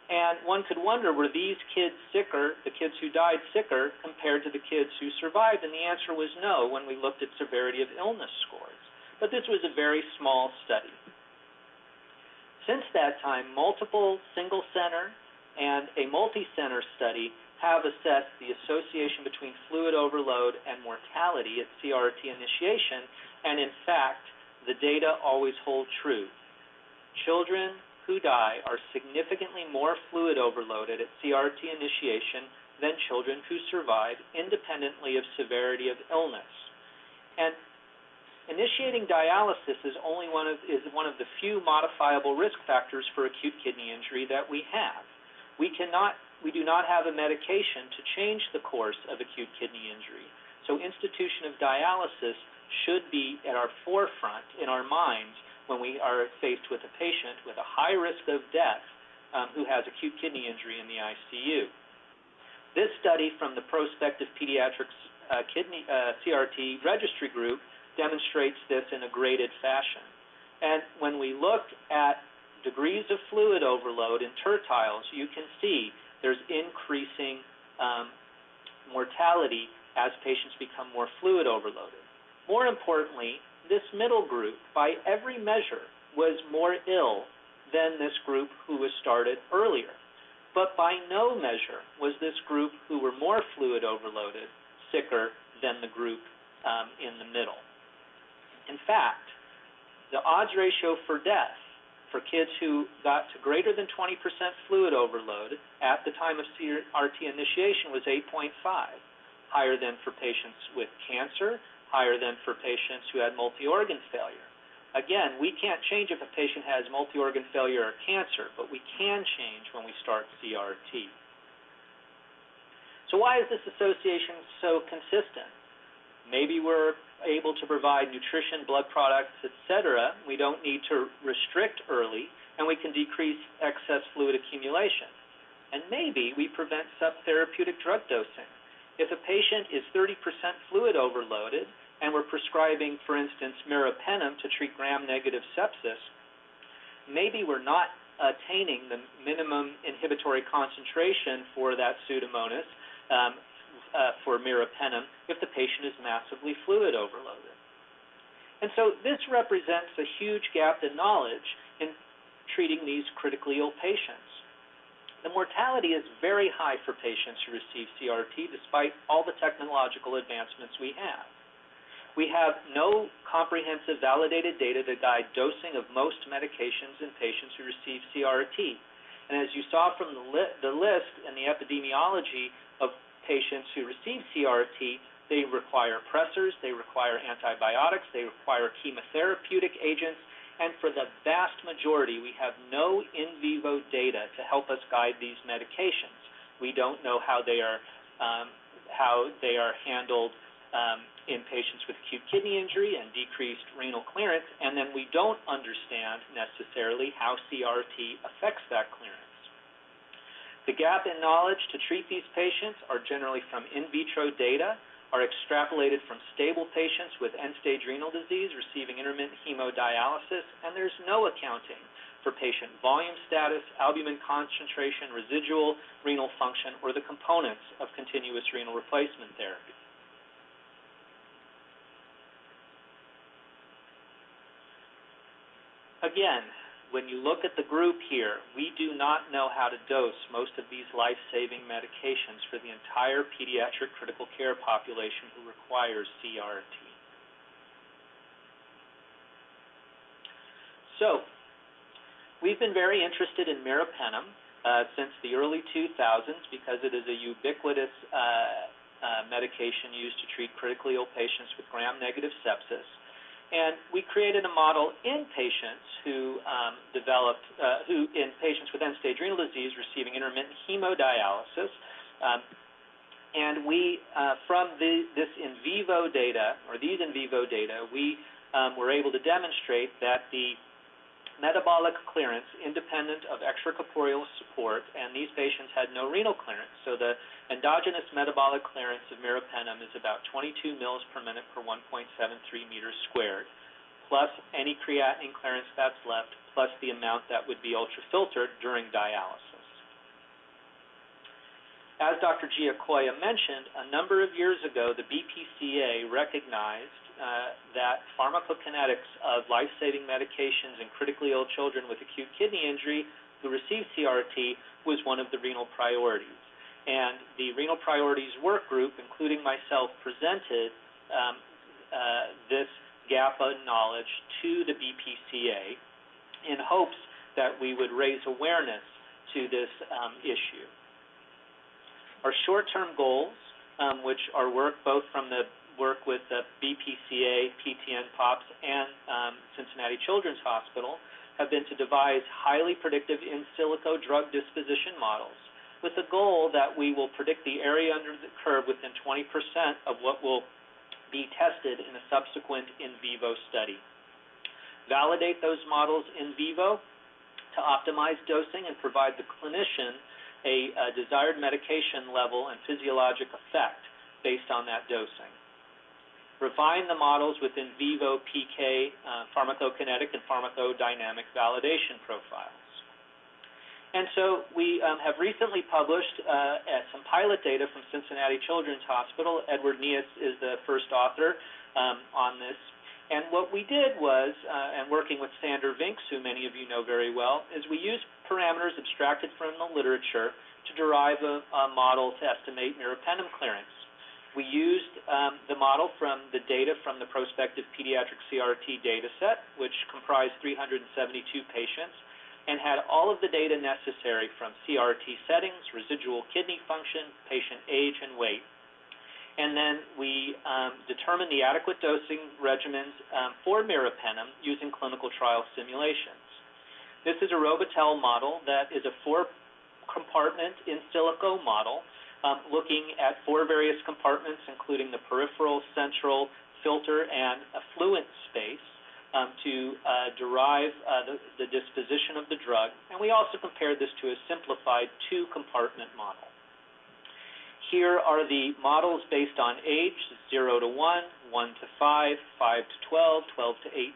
And one could wonder, were these kids sicker, the kids who died sicker, compared to the kids who survived? And the answer was no when we looked at severity of illness scores. But this was a very small study. Since that time, multiple single-center and a multi-center study have assessed the association between fluid overload and mortality at CRRT initiation, and in fact, the data always hold true. Children who die are significantly more fluid overloaded at CRRT initiation than children who survive, independently of severity of illness. And initiating dialysis is one of the few modifiable risk factors for acute kidney injury that we have. We do not have a medication to change the course of acute kidney injury. So institution of dialysis should be at our forefront in our minds when we are faced with a patient with a high risk of death who has acute kidney injury in the ICU. This study from the prospective Pediatric CRRT registry group demonstrates this in a graded fashion. And when we look at degrees of fluid overload in tertiles, you can see there's increasing mortality as patients become more fluid overloaded. More importantly, this middle group, by every measure, was more ill than this group who was started earlier. But by no measure was this group who were more fluid overloaded sicker than the group in the middle. In fact, the odds ratio for death for kids who got to greater than 20% fluid overload at the time of CRRT initiation was 8.5, higher than for patients with cancer, higher than for patients who had multi-organ failure. Again, we can't change if a patient has multi-organ failure or cancer, but we can change when we start CRRT. So why is this association so consistent? Maybe we're able to provide nutrition, blood products, etc. We don't need to restrict early, and we can decrease excess fluid accumulation. And maybe we prevent subtherapeutic drug dosing. If a patient is 30% fluid overloaded, and we're prescribing, for instance, meropenem to treat gram-negative sepsis, maybe we're not attaining the minimum inhibitory concentration for that Pseudomonas for meropenem if the patient is massively fluid overloaded. And so this represents a huge gap in knowledge in treating these critically ill patients. The mortality is very high for patients who receive CRRT despite all the technological advancements we have. We have no comprehensive validated data to guide dosing of most medications in patients who receive CRRT. And as you saw from the list and the epidemiology of patients who receive CRRT, they require pressors, they require antibiotics, they require chemotherapeutic agents, and for the vast majority, we have no in vivo data to help us guide these medications. We don't know how they are handled in patients with acute kidney injury and decreased renal clearance, and then we don't understand necessarily how CRRT affects that clearance. The gap in knowledge to treat these patients are generally from in vitro data, are extrapolated from stable patients with end-stage renal disease receiving intermittent hemodialysis, and there's no accounting for patient volume status, albumin concentration, residual renal function, or the components of continuous renal replacement therapy. Again, when you look at the group here, we do not know how to dose most of these life-saving medications for the entire pediatric critical care population who requires CRRT. So, we've been very interested in meropenem since the early 2000s because it is a ubiquitous medication used to treat critically ill patients with gram-negative sepsis. And we created a model in patients who in patients with end-stage renal disease receiving intermittent hemodialysis. And we, from this in vivo data, or these in vivo data, we were able to demonstrate that the metabolic clearance independent of extracorporeal support, and these patients had no renal clearance. So the endogenous metabolic clearance of meropenem is about 22 mils per minute per 1.73 meters squared, plus any creatinine clearance that's left, plus the amount that would be ultrafiltered during dialysis. As Dr. Giacoia mentioned, a number of years ago, the BPCA recognized that pharmacokinetics of life-saving medications in critically ill children with acute kidney injury who receive CRRT was one of the renal priorities. And the renal priorities work group, including myself, presented this gap of knowledge to the BPCA in hopes that we would raise awareness to this issue. Our short-term goals, which are work both from the work with the BPCA, PTN, POPs, and Cincinnati Children's Hospital, have been to devise highly predictive in silico drug disposition models with the goal that we will predict the area under the curve within 20% of what will be tested in a subsequent in vivo study. Validate those models in vivo to optimize dosing and provide the clinician a desired medication level and physiologic effect based on that dosing. Refine the models with in vivo PK, pharmacokinetic, and pharmacodynamic validation profiles. And so we have recently published some pilot data from Cincinnati Children's Hospital. Edward Nias is the first author on this. And what we did was, and working with Sander Vinks, who many of you know very well, is we used parameters abstracted from the literature to derive a model to estimate meropenem clearance. We used the model from the data from the prospective pediatric CRRT data set, which comprised 372 patients, and had all of the data necessary from CRRT settings, residual kidney function, patient age, and weight. And then we determined the adequate dosing regimens for meropenem using clinical trial simulations. This is a Robotel model that is a 4-compartment in silico model looking at 4 various compartments, including the peripheral, central, filter, and effluent space to derive the disposition of the drug. And we also compared this to a simplified 2-compartment model. Here are the models based on age, 0 to 1, 1 to 5, 5 to 12, 12 to 18,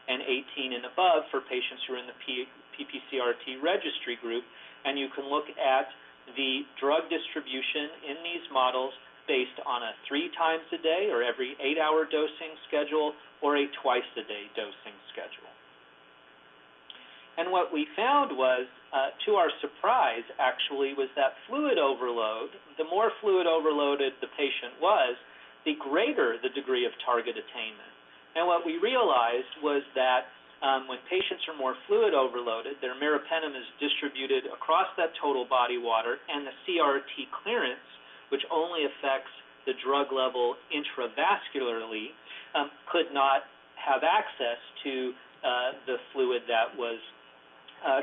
and 18 and above for patients who are in the PPCRT registry group. And you can look at the drug distribution in these models based on a 3 times a day or every 8-hour dosing schedule or a twice-a-day dosing schedule. And what we found was, to our surprise, actually, was that fluid overload, the more fluid overloaded the patient was, the greater the degree of target attainment. And what we realized was that when patients are more fluid overloaded, their meropenem is distributed across that total body water, and the CRRT clearance, which only affects the drug level intravascularly, could not have access to the fluid that was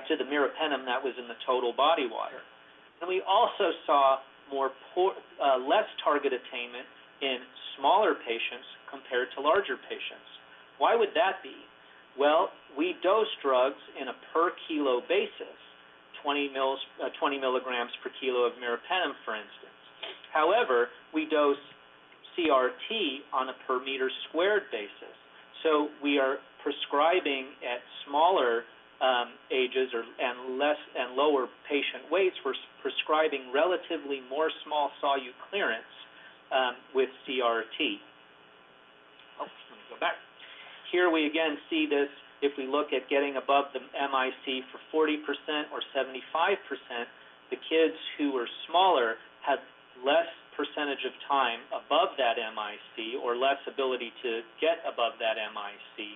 to the meropenem that was in the total body water. And we also saw less target attainment in smaller patients compared to larger patients. Why would that be? Well, we dose drugs in a per kilo basis, 20 milligrams per kilo of meropenem, for instance. However, we dose CRRT on a per meter squared basis. So we are prescribing at smaller ages and lower patient weights. We're prescribing relatively more small solute clearance with CRRT. Oh, let me go back. Here we again see this if we look at getting above the MIC for 40% or 75%, the kids who were smaller had less percentage of time above that MIC or less ability to get above that MIC.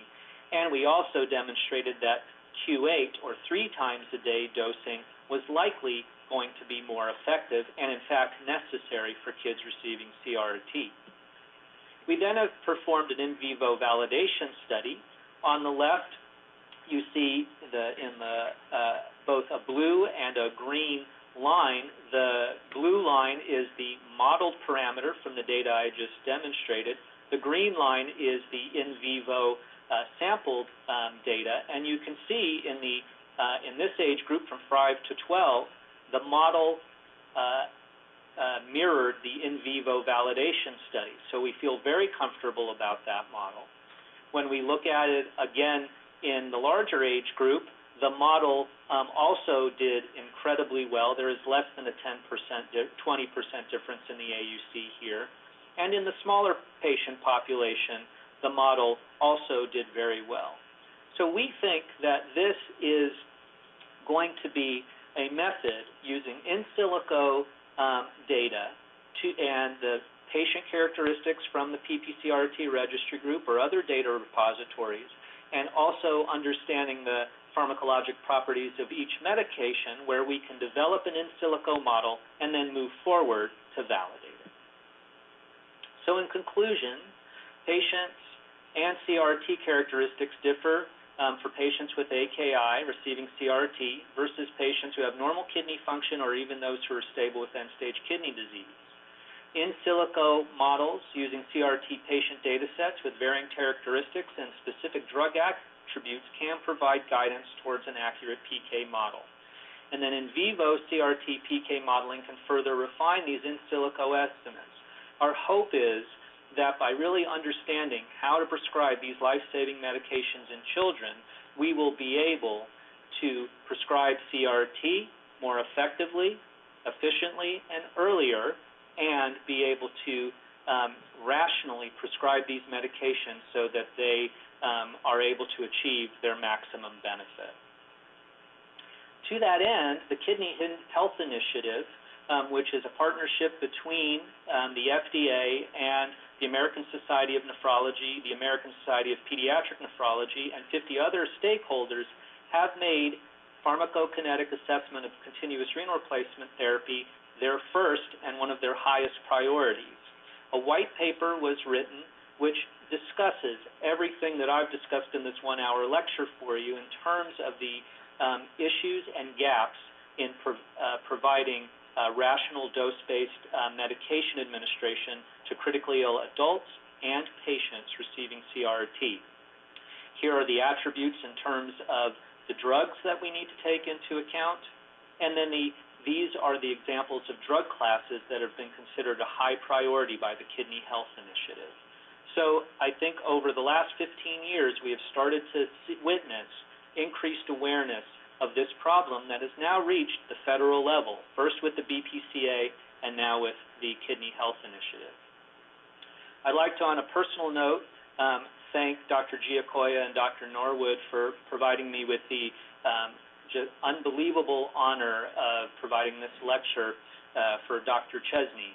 And we also demonstrated that Q8 or 3 times a day dosing was likely going to be more effective and in fact necessary for kids receiving CRRT. We then have performed an in vivo validation study. On the left, you see both a blue and a green line. The blue line is the modeled parameter from the data I just demonstrated. The green line is the in vivo sampled data, and you can see in this age group from 5 to 12, the model mirrored the in vivo validation study. So we feel very comfortable about that model. When we look at it again in the larger age group, the model also did incredibly well. There is less than a 20% difference in the AUC here. And in the smaller patient population, the model also did very well. So we think that this is going to be a method using in silico data and the patient characteristics from the PPCRT registry group or other data repositories, and also understanding the pharmacologic properties of each medication, where we can develop an in silico model and then move forward to validate it. So in conclusion, patients and CRRT characteristics differ for patients with AKI receiving CRRT versus patients who have normal kidney function or even those who are stable with end-stage kidney disease. In silico models using CRRT patient data sets with varying characteristics and specific drug attributes can provide guidance towards an accurate PK model. And then in vivo CRRT PK modeling can further refine these in silico estimates. Our hope is that by really understanding how to prescribe these life-saving medications in children, we will be able to prescribe CRRT more effectively, efficiently, and earlier, and be able to rationally prescribe these medications so that they are able to achieve their maximum benefit. To that end, the Kidney Health Initiative, which is a partnership between the FDA and the American Society of Nephrology, the American Society of Pediatric Nephrology, and 50 other stakeholders, have made pharmacokinetic assessment of continuous renal replacement therapy their first and one of their highest priorities. A white paper was written which discusses everything that I've discussed in this 1-hour lecture for you in terms of the issues and gaps in providing rational dose-based medication administration to critically ill adults and patients receiving CRRT. Here are the attributes in terms of the drugs that we need to take into account, and then these are the examples of drug classes that have been considered a high priority by the Kidney Health Initiative. So I think over the last 15 years, we have started to witness increased awareness of this problem that has now reached the federal level, first with the BPCA and now with the Kidney Health Initiative. I'd like to, on a personal note, thank Dr. Giacoia and Dr. Norwood for providing me with the just unbelievable honor of providing this lecture for Dr. Chesney.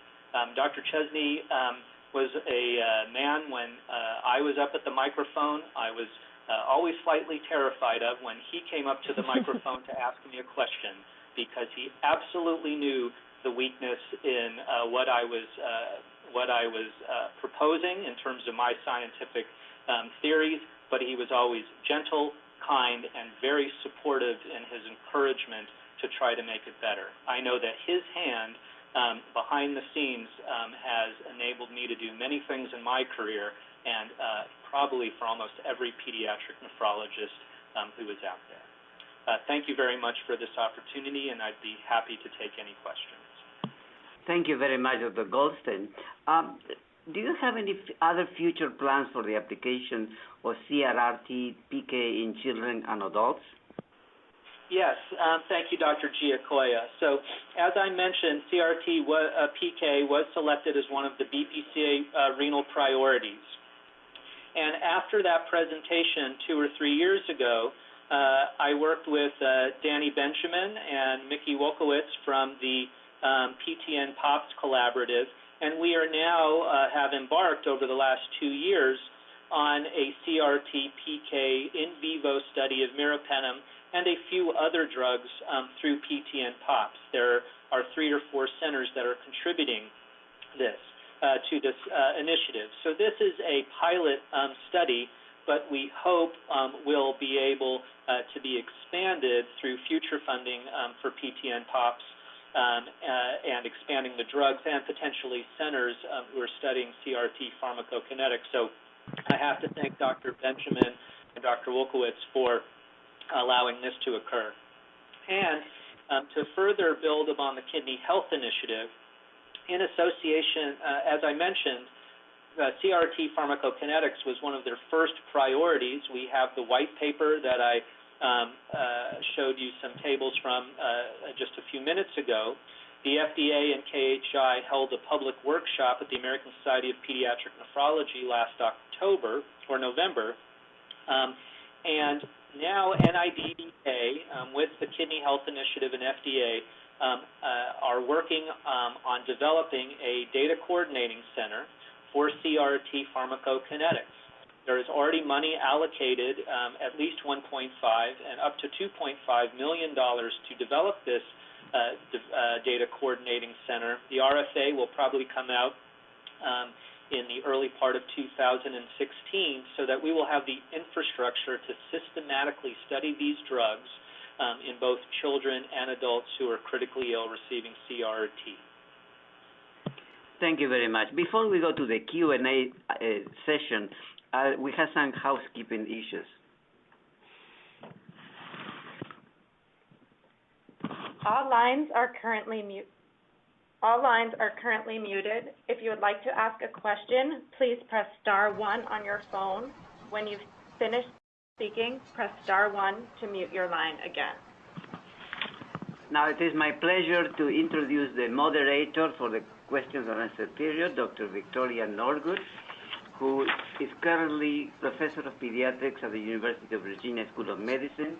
Dr. Chesney was a man when I was up at the microphone. I was always slightly terrified of when he came up to the microphone to ask me a question, because he absolutely knew the weakness in what I was proposing in terms of my scientific theories, but he was always gentle, kind, and very supportive in his encouragement to try to make it better. I know that his hand behind the scenes has enabled me to do many things in my career, and probably for almost every pediatric nephrologist who is out there. Thank you very much for this opportunity, and I'd be happy to take any questions. Thank you very much, Dr. Goldstein. Do you have any other future plans for the application of CRRT PK in children and adults? Yes, thank you, Dr. Giacoia. So, as I mentioned, CRRT PK was selected as one of the BPCA renal priorities. And after that presentation 2 or 3 years ago, I worked with Danny Benjamin and Mickey Wolkowitz from the PTN POPS Collaborative, and we are now have embarked over the last 2 years on a CRRT PK in vivo study of meropenem and a few other drugs through PTN POPS. There are 3 or 4 centers that are contributing to this initiative. So this is a pilot study, but we hope will be able to be expanded through future funding for PTN POPS and expanding the drugs and potentially centers who are studying CRRT pharmacokinetics. So I have to thank Dr. Benjamin and Dr. Wolkowitz for allowing this to occur. And to further build upon the Kidney Health Initiative, in association, as I mentioned, CRRT pharmacokinetics was one of their first priorities. We have the white paper that I showed you some tables from just a few minutes ago. The FDA and KHI held a public workshop at the American Society of Pediatric Nephrology last November, and now NIDDA, with the Kidney Health Initiative and FDA, are working on developing a data coordinating center for CRRT pharmacokinetics. There is already money allocated, at least $1.5 and up to $2.5 million to develop this data coordinating center. The RFA will probably come out in the early part of 2016, so that we will have the infrastructure to systematically study these drugs in both children and adults who are critically ill receiving CRRT. Thank you very much. Before we go to the Q&A session, we have some housekeeping issues. All lines are currently muted. If you would like to ask a question, please press *1 on your phone. When you've finished speaking, press *1 to mute your line again. Now it is my pleasure to introduce the moderator for the questions and answer period, Dr. Victoria Norwood, who is currently Professor of Pediatrics at the University of Virginia School of Medicine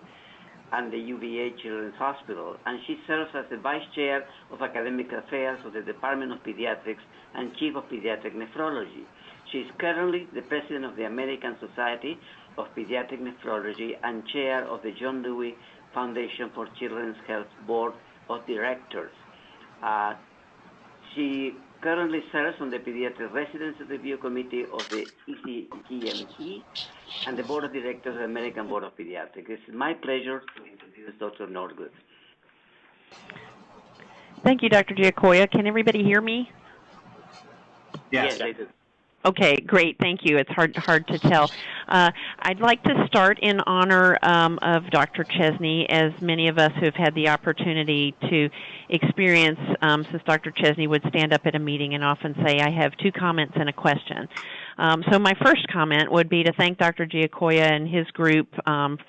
and the UVA Children's Hospital, and she serves as the Vice Chair of Academic Affairs of the Department of Pediatrics and Chief of Pediatric Nephrology. She is currently the President of the American Society of Pediatric Nephrology and Chair of the John Dewey Foundation for Children's Health Board of Directors. She currently serves on the Pediatric Residency Review Committee of the ECGME and the Board of Directors of the American Board of Pediatrics. It's my pleasure to introduce Dr. Norwood. Thank you, Dr. Giacoia. Can everybody hear me? Yes, they do. Okay, great. Thank you. It's hard to tell. I'd like to start in honor of Dr. Chesney, as many of us who have had the opportunity to experience, since Dr. Chesney would stand up at a meeting and often say, I have 2 comments and a question. So my first comment would be to thank Dr. Giacoia and his group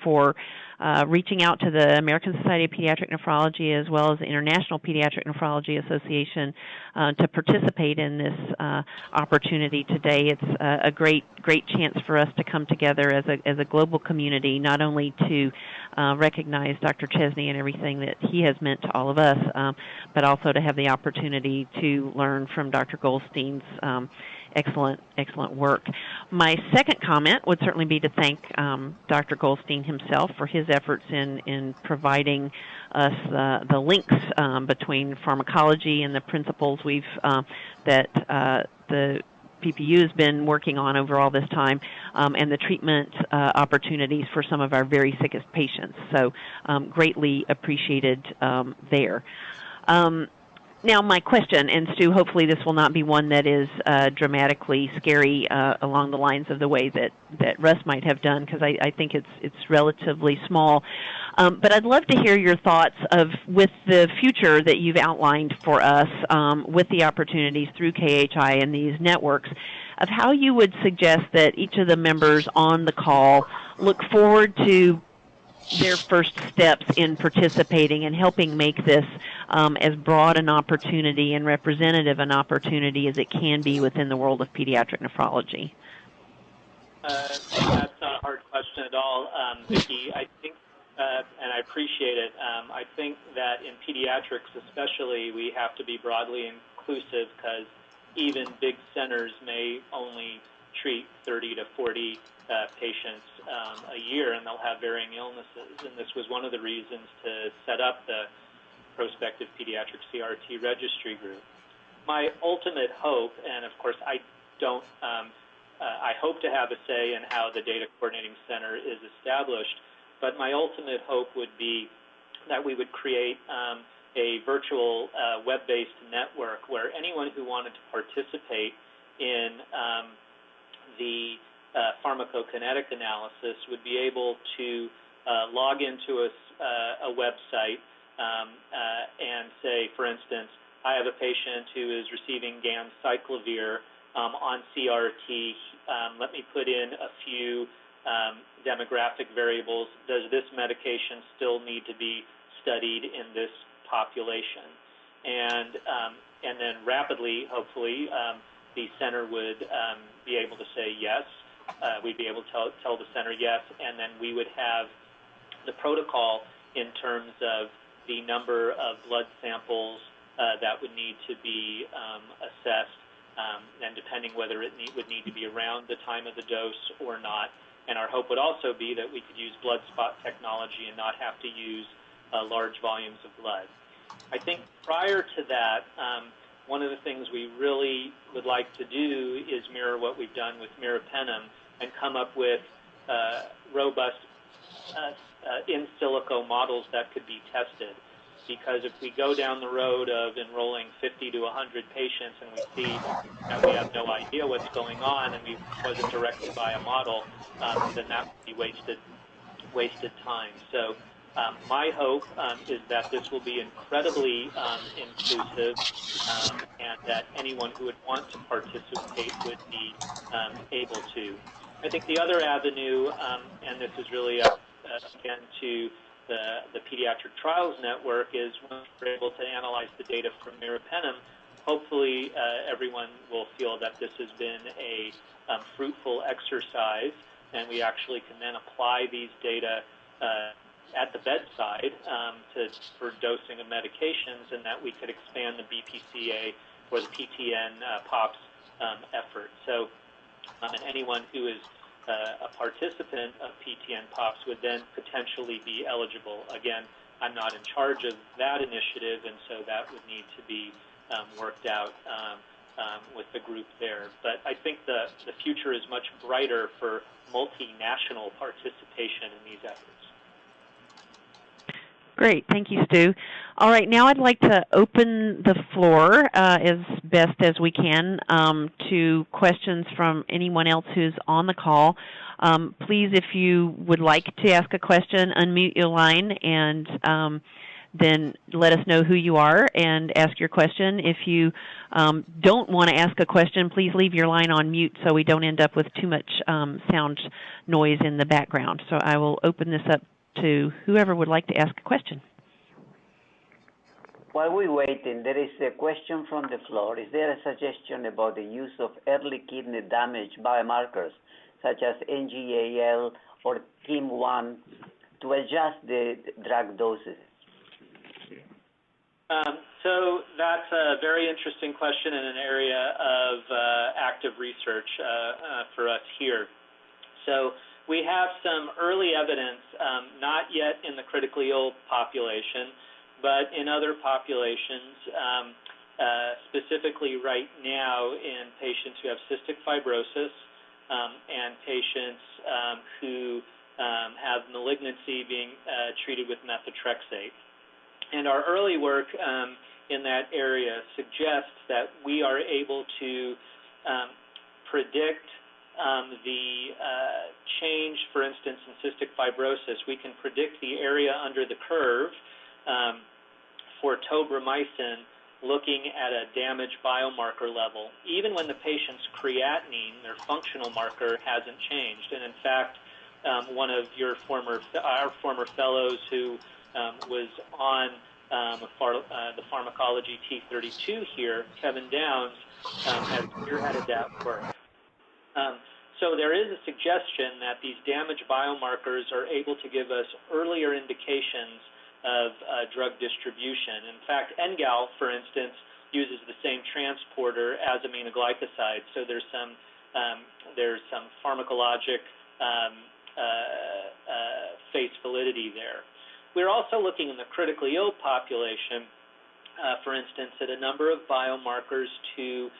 for reaching out to the American Society of Pediatric Nephrology as well as the International Pediatric Nephrology Association to participate in this opportunity today. It's a great chance for us to come together as a global community, not only to recognize Dr. Chesney and everything that he has meant to all of us, but also to have the opportunity to learn from Dr. Goldstein's excellent work. My second comment would certainly be to thank Dr. Goldstein himself for his efforts in providing us the links between pharmacology and the principles that the PPU has been working on over all this time, and the treatment opportunities for some of our very sickest patients. So greatly appreciated there. Now, my question, and Stu, hopefully this will not be one that is dramatically scary along the lines of the way that Russ might have done, because I think it's relatively small. But I'd love to hear your thoughts with the future that you've outlined for us with the opportunities through KHI and these networks, of how you would suggest that each of the members on the call look forward to their first steps in participating and helping make this as broad an opportunity and representative an opportunity as it can be within the world of pediatric nephrology. That's not a hard question at all, Vicki. I think, and I appreciate it, I think that in pediatrics especially, we have to be broadly inclusive, because even big centers may only treat 30 to 40 patients a year, and they'll have varying illnesses. And this was one of the reasons to set up the prospective pediatric CRRT registry group. My ultimate hope, and of course I hope to have a say in how the data coordinating center is established, but my ultimate hope would be that we would create a virtual web-based network where anyone who wanted to participate in the pharmacokinetic analysis would be able to log into a website and say, for instance, I have a patient who is receiving ganciclovir on CRRT. Let me put in a few demographic variables. Does this medication still need to be studied in this population? And then rapidly, hopefully, the center would be able to say yes. We'd be able to tell the center yes, and then we would have the protocol in terms of the number of blood samples that would need to be assessed, and depending whether it would need to be around the time of the dose or not. And our hope would also be that we could use blood spot technology and not have to use large volumes of blood. I think prior to that, one of the things we really would like to do is mirror what we've done with meropenem and come up with robust in silico models that could be tested. Because if we go down the road of enrolling 50 to 100 patients and we see that we have no idea what's going on and we wasn't directed by a model, then that would be wasted time. So my hope is that this will be incredibly inclusive and that anyone who would want to participate would be able to. I think the other avenue, and this is really up again to the Pediatric Trials Network, is once we're able to analyze the data from meropenem, hopefully everyone will feel that this has been a fruitful exercise, and we actually can then apply these data at the bedside for dosing of medications, and that we could expand the BPCA or the PTN POPs effort. So and anyone who is a participant of PTN POPs would then potentially be eligible. Again, I'm not in charge of that initiative, and so that would need to be worked out with the group there. But I think the future is much brighter for multinational participation in these efforts. Great. Thank you, Stu. All right, now I'd like to open the floor as best as we can to questions from anyone else who's on the call. Please, if you would like to ask a question, unmute your line and then let us know who you are and ask your question. If you don't want to ask a question, please leave your line on mute so we don't end up with too much sound noise in the background. So I will open this up to whoever would like to ask a question. While we're waiting, there is a question from the floor. Is there a suggestion about the use of early kidney damage biomarkers, such as NGAL or TIM1, to adjust the drug doses? So that's a very interesting question in an area of active research for us here. So we have some early evidence, not yet in the critically ill population, but in other populations, specifically right now in patients who have cystic fibrosis and patients who have malignancy being treated with methotrexate. And our early work in that area suggests that we are able to predict the change, for instance, in cystic fibrosis. We can predict the area under the curve for tobramycin looking at a damage biomarker level. Even when the patient's creatinine, their functional marker, hasn't changed. And in fact, one of our former fellows who was on the pharmacology T32 here, Kevin Downs, has spearheaded that work. So there is a suggestion that these damage biomarkers are able to give us earlier indications of drug distribution. In fact, NGAL, for instance, uses the same transporter as aminoglycosides, so there's some pharmacologic face validity there. We're also looking in the critically ill population, for instance, at a number of biomarkers to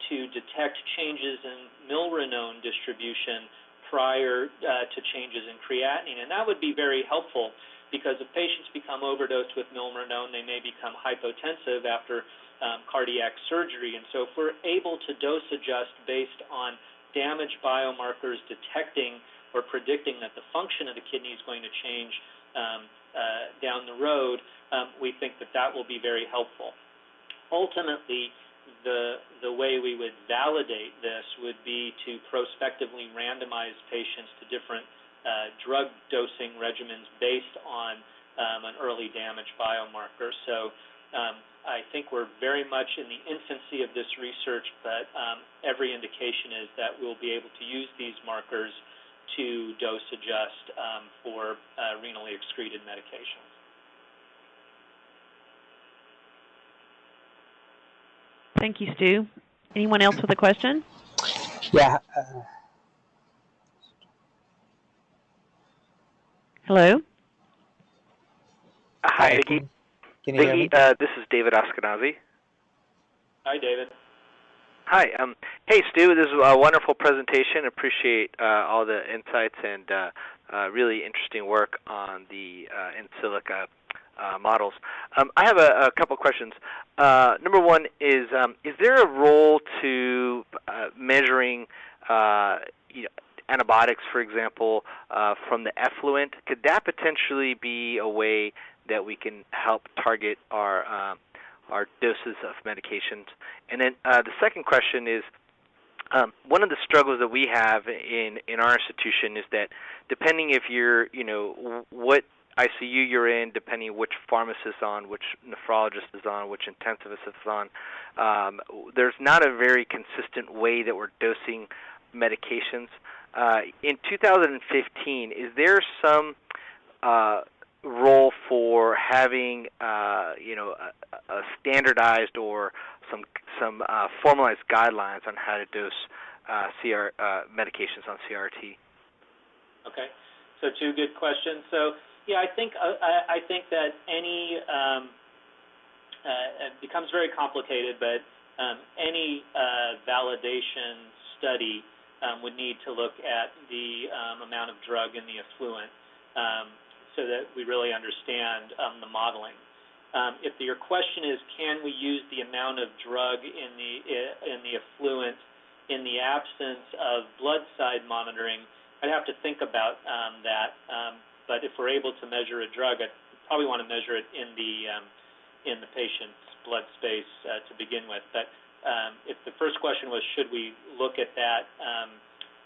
detect changes in milrinone distribution prior to changes in creatinine. And that would be very helpful because if patients become overdosed with milrinone, they may become hypotensive after cardiac surgery. And so if we're able to dose adjust based on damage biomarkers detecting or predicting that the function of the kidney is going to change down the road, we think that that will be very helpful. Ultimately, the way we would validate this would be to prospectively randomize patients to different drug dosing regimens based on an early damage biomarker. So I think we're very much in the infancy of this research, but every indication is that we'll be able to use these markers to dose adjust for renally excreted medications. Thank you, Stu. Anyone else with a question? Yeah. Hello? Hi, Can you hear me? this is David Ashkenazi. Hi, David. Hi. Hey, Stu, this is a wonderful presentation. Appreciate all the insights and really interesting work on the in silico models. I have a couple questions. Number one is there a role to measuring antibiotics, for example, from the effluent? Could that potentially be a way that we can help target our doses of medications? And then the second question is, one of the struggles that we have in our institution is that depending if you're, what ICU you're in, depending which pharmacist is on, which nephrologist is on, which intensivist is on, there's not a very consistent way that we're dosing medications. In 2015, is there some role for having a standardized or some formalized guidelines on how to dose medications on CRRT? Okay, so two good questions. So yeah, I think that any it becomes very complicated, but any validation study would need to look at the amount of drug in the effluent. so that we really understand the modeling. If your question is, can we use the amount of drug in the effluent in the absence of blood side monitoring, I'd have to think about that. But if we're able to measure a drug, I'd probably want to measure it in the patient's blood space to begin with. But if the first question was, should we look at that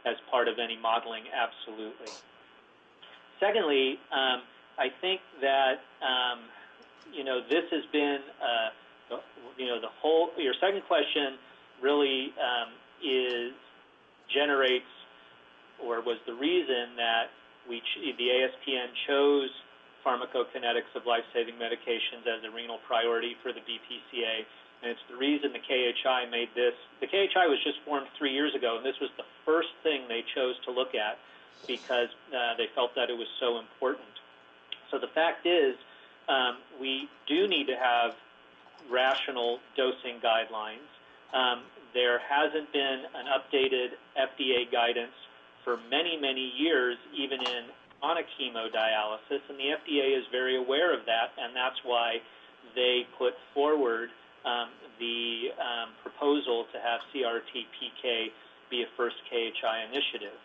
as part of any modeling, absolutely. Secondly, I think that this has been the whole. Your second question really generates or was the reason that the ASPN chose pharmacokinetics of life-saving medications as a renal priority for the BPCA, and it's the reason the KHI made this. The KHI was just formed 3 years ago, and this was the first thing they chose to look at because they felt that it was so important. So the fact is, we do need to have rational dosing guidelines. There hasn't been an updated FDA guidance for many, many years, even in chronic hemodialysis, and the FDA is very aware of that, and that's why they put forward the proposal to have CRRT-PK be a first KHI initiative.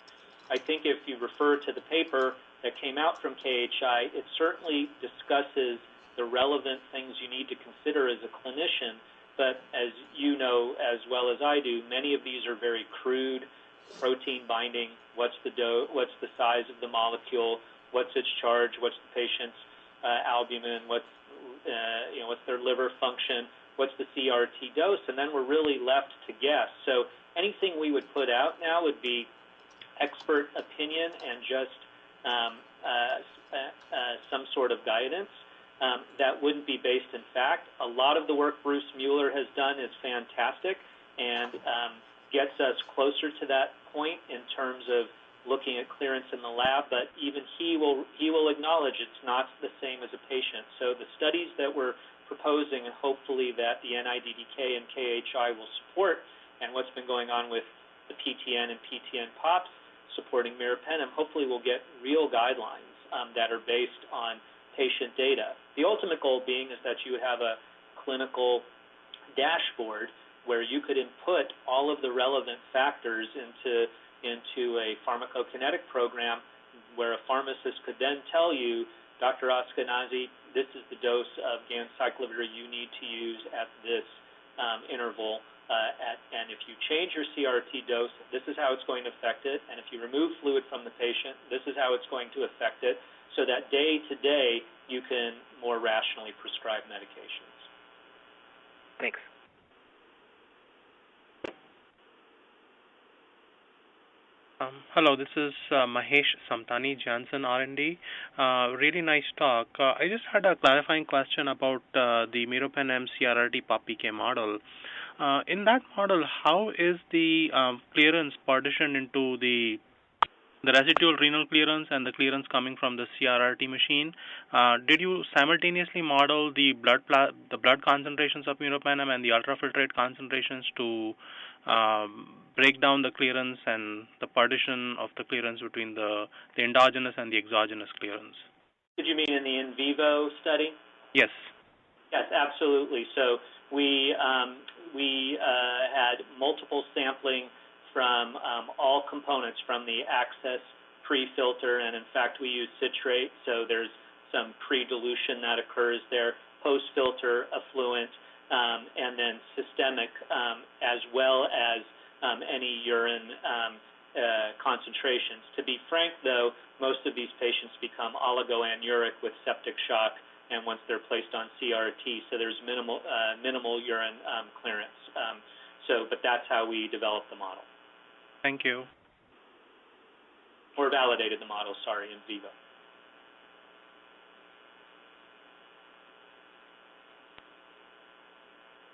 I think if you refer to the paper that came out from KHI, it certainly discusses the relevant things you need to consider as a clinician, but as you know as well as I do, many of these are very crude. Protein binding, what's the size of the molecule, what's its charge, what's the patient's albumin, what's their liver function, what's the CRRT dose, and then we're really left to guess. So anything we would put out now would be expert opinion and just some sort of guidance that wouldn't be based in fact. A lot of the work Bruce Mueller has done is fantastic and gets us closer to that point in terms of looking at clearance in the lab, but even he will acknowledge it's not the same as a patient. So the studies that we're proposing, and hopefully that the NIDDK and KHI will support, and what's been going on with the PTN and PTN POPs supporting meropenem, hopefully we'll get real guidelines that are based on patient data. The ultimate goal being is that you have a clinical dashboard where you could input all of the relevant factors into a pharmacokinetic program where a pharmacist could then tell you, Dr. Ashkenazi, this is the dose of ganciclovir you need to use at this interval, and if you change your CRRT dose, this is how it's going to affect it, and if you remove fluid from the patient, this is how it's going to affect it, so that day to day you can more rationally prescribe medications. Thanks. Hello, this is Mahesh Samtani, Janssen R&D. Really nice talk. I just had a clarifying question about the meropenem CRRT POP-PK model. In that model, how is the clearance partitioned into the residual renal clearance and the clearance coming from the CRRT machine? Did you simultaneously model the blood concentrations of meropenem and the ultrafiltrate concentrations to break down the clearance and the partition of the clearance between the endogenous and the exogenous clearance? Did you mean in the in vivo study? Yes. Yes, absolutely. So we had multiple sampling from all components from the access pre-filter, and in fact we use citrate, so there's some pre-dilution that occurs there, post-filter effluent, and then systemic, as well as any urine concentrations. To be frank, though, most of these patients become oligoanuric with septic shock, and once they're placed on CRRT, so there's minimal urine clearance. But that's how we developed the model. Thank you. Or validated the model, sorry, in vivo.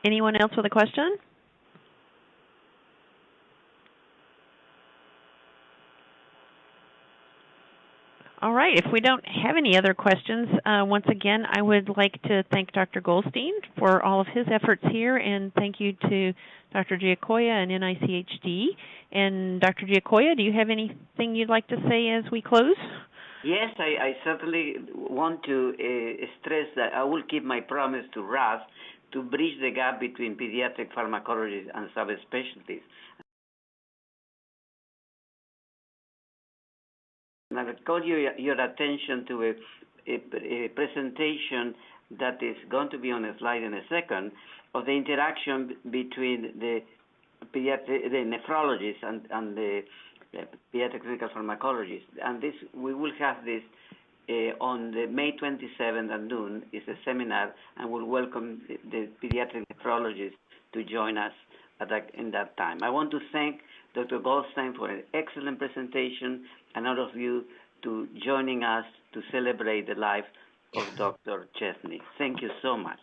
Anyone else with a question? All right, if we don't have any other questions, once again, I would like to thank Dr. Goldstein for all of his efforts here, and thank you to Dr. Giacoia and NICHD. And Dr. Giacoia, do you have anything you'd like to say as we close? Yes, I certainly want to stress that I will keep my promise to Russ to bridge the gap between pediatric pharmacologists and subspecialties. And I would call your attention to a presentation that is going to be on a slide in a second of the interaction between the nephrologist and the pediatric clinical pharmacologist. And this, we will have this on the May 27th at noon. Is a seminar, and we'll welcome the pediatric nephrologist to join us in that time. I want to thank Dr. Goldstein for an excellent presentation, and all of you to joining us to celebrate the life of Dr. Chesney. Thank you so much.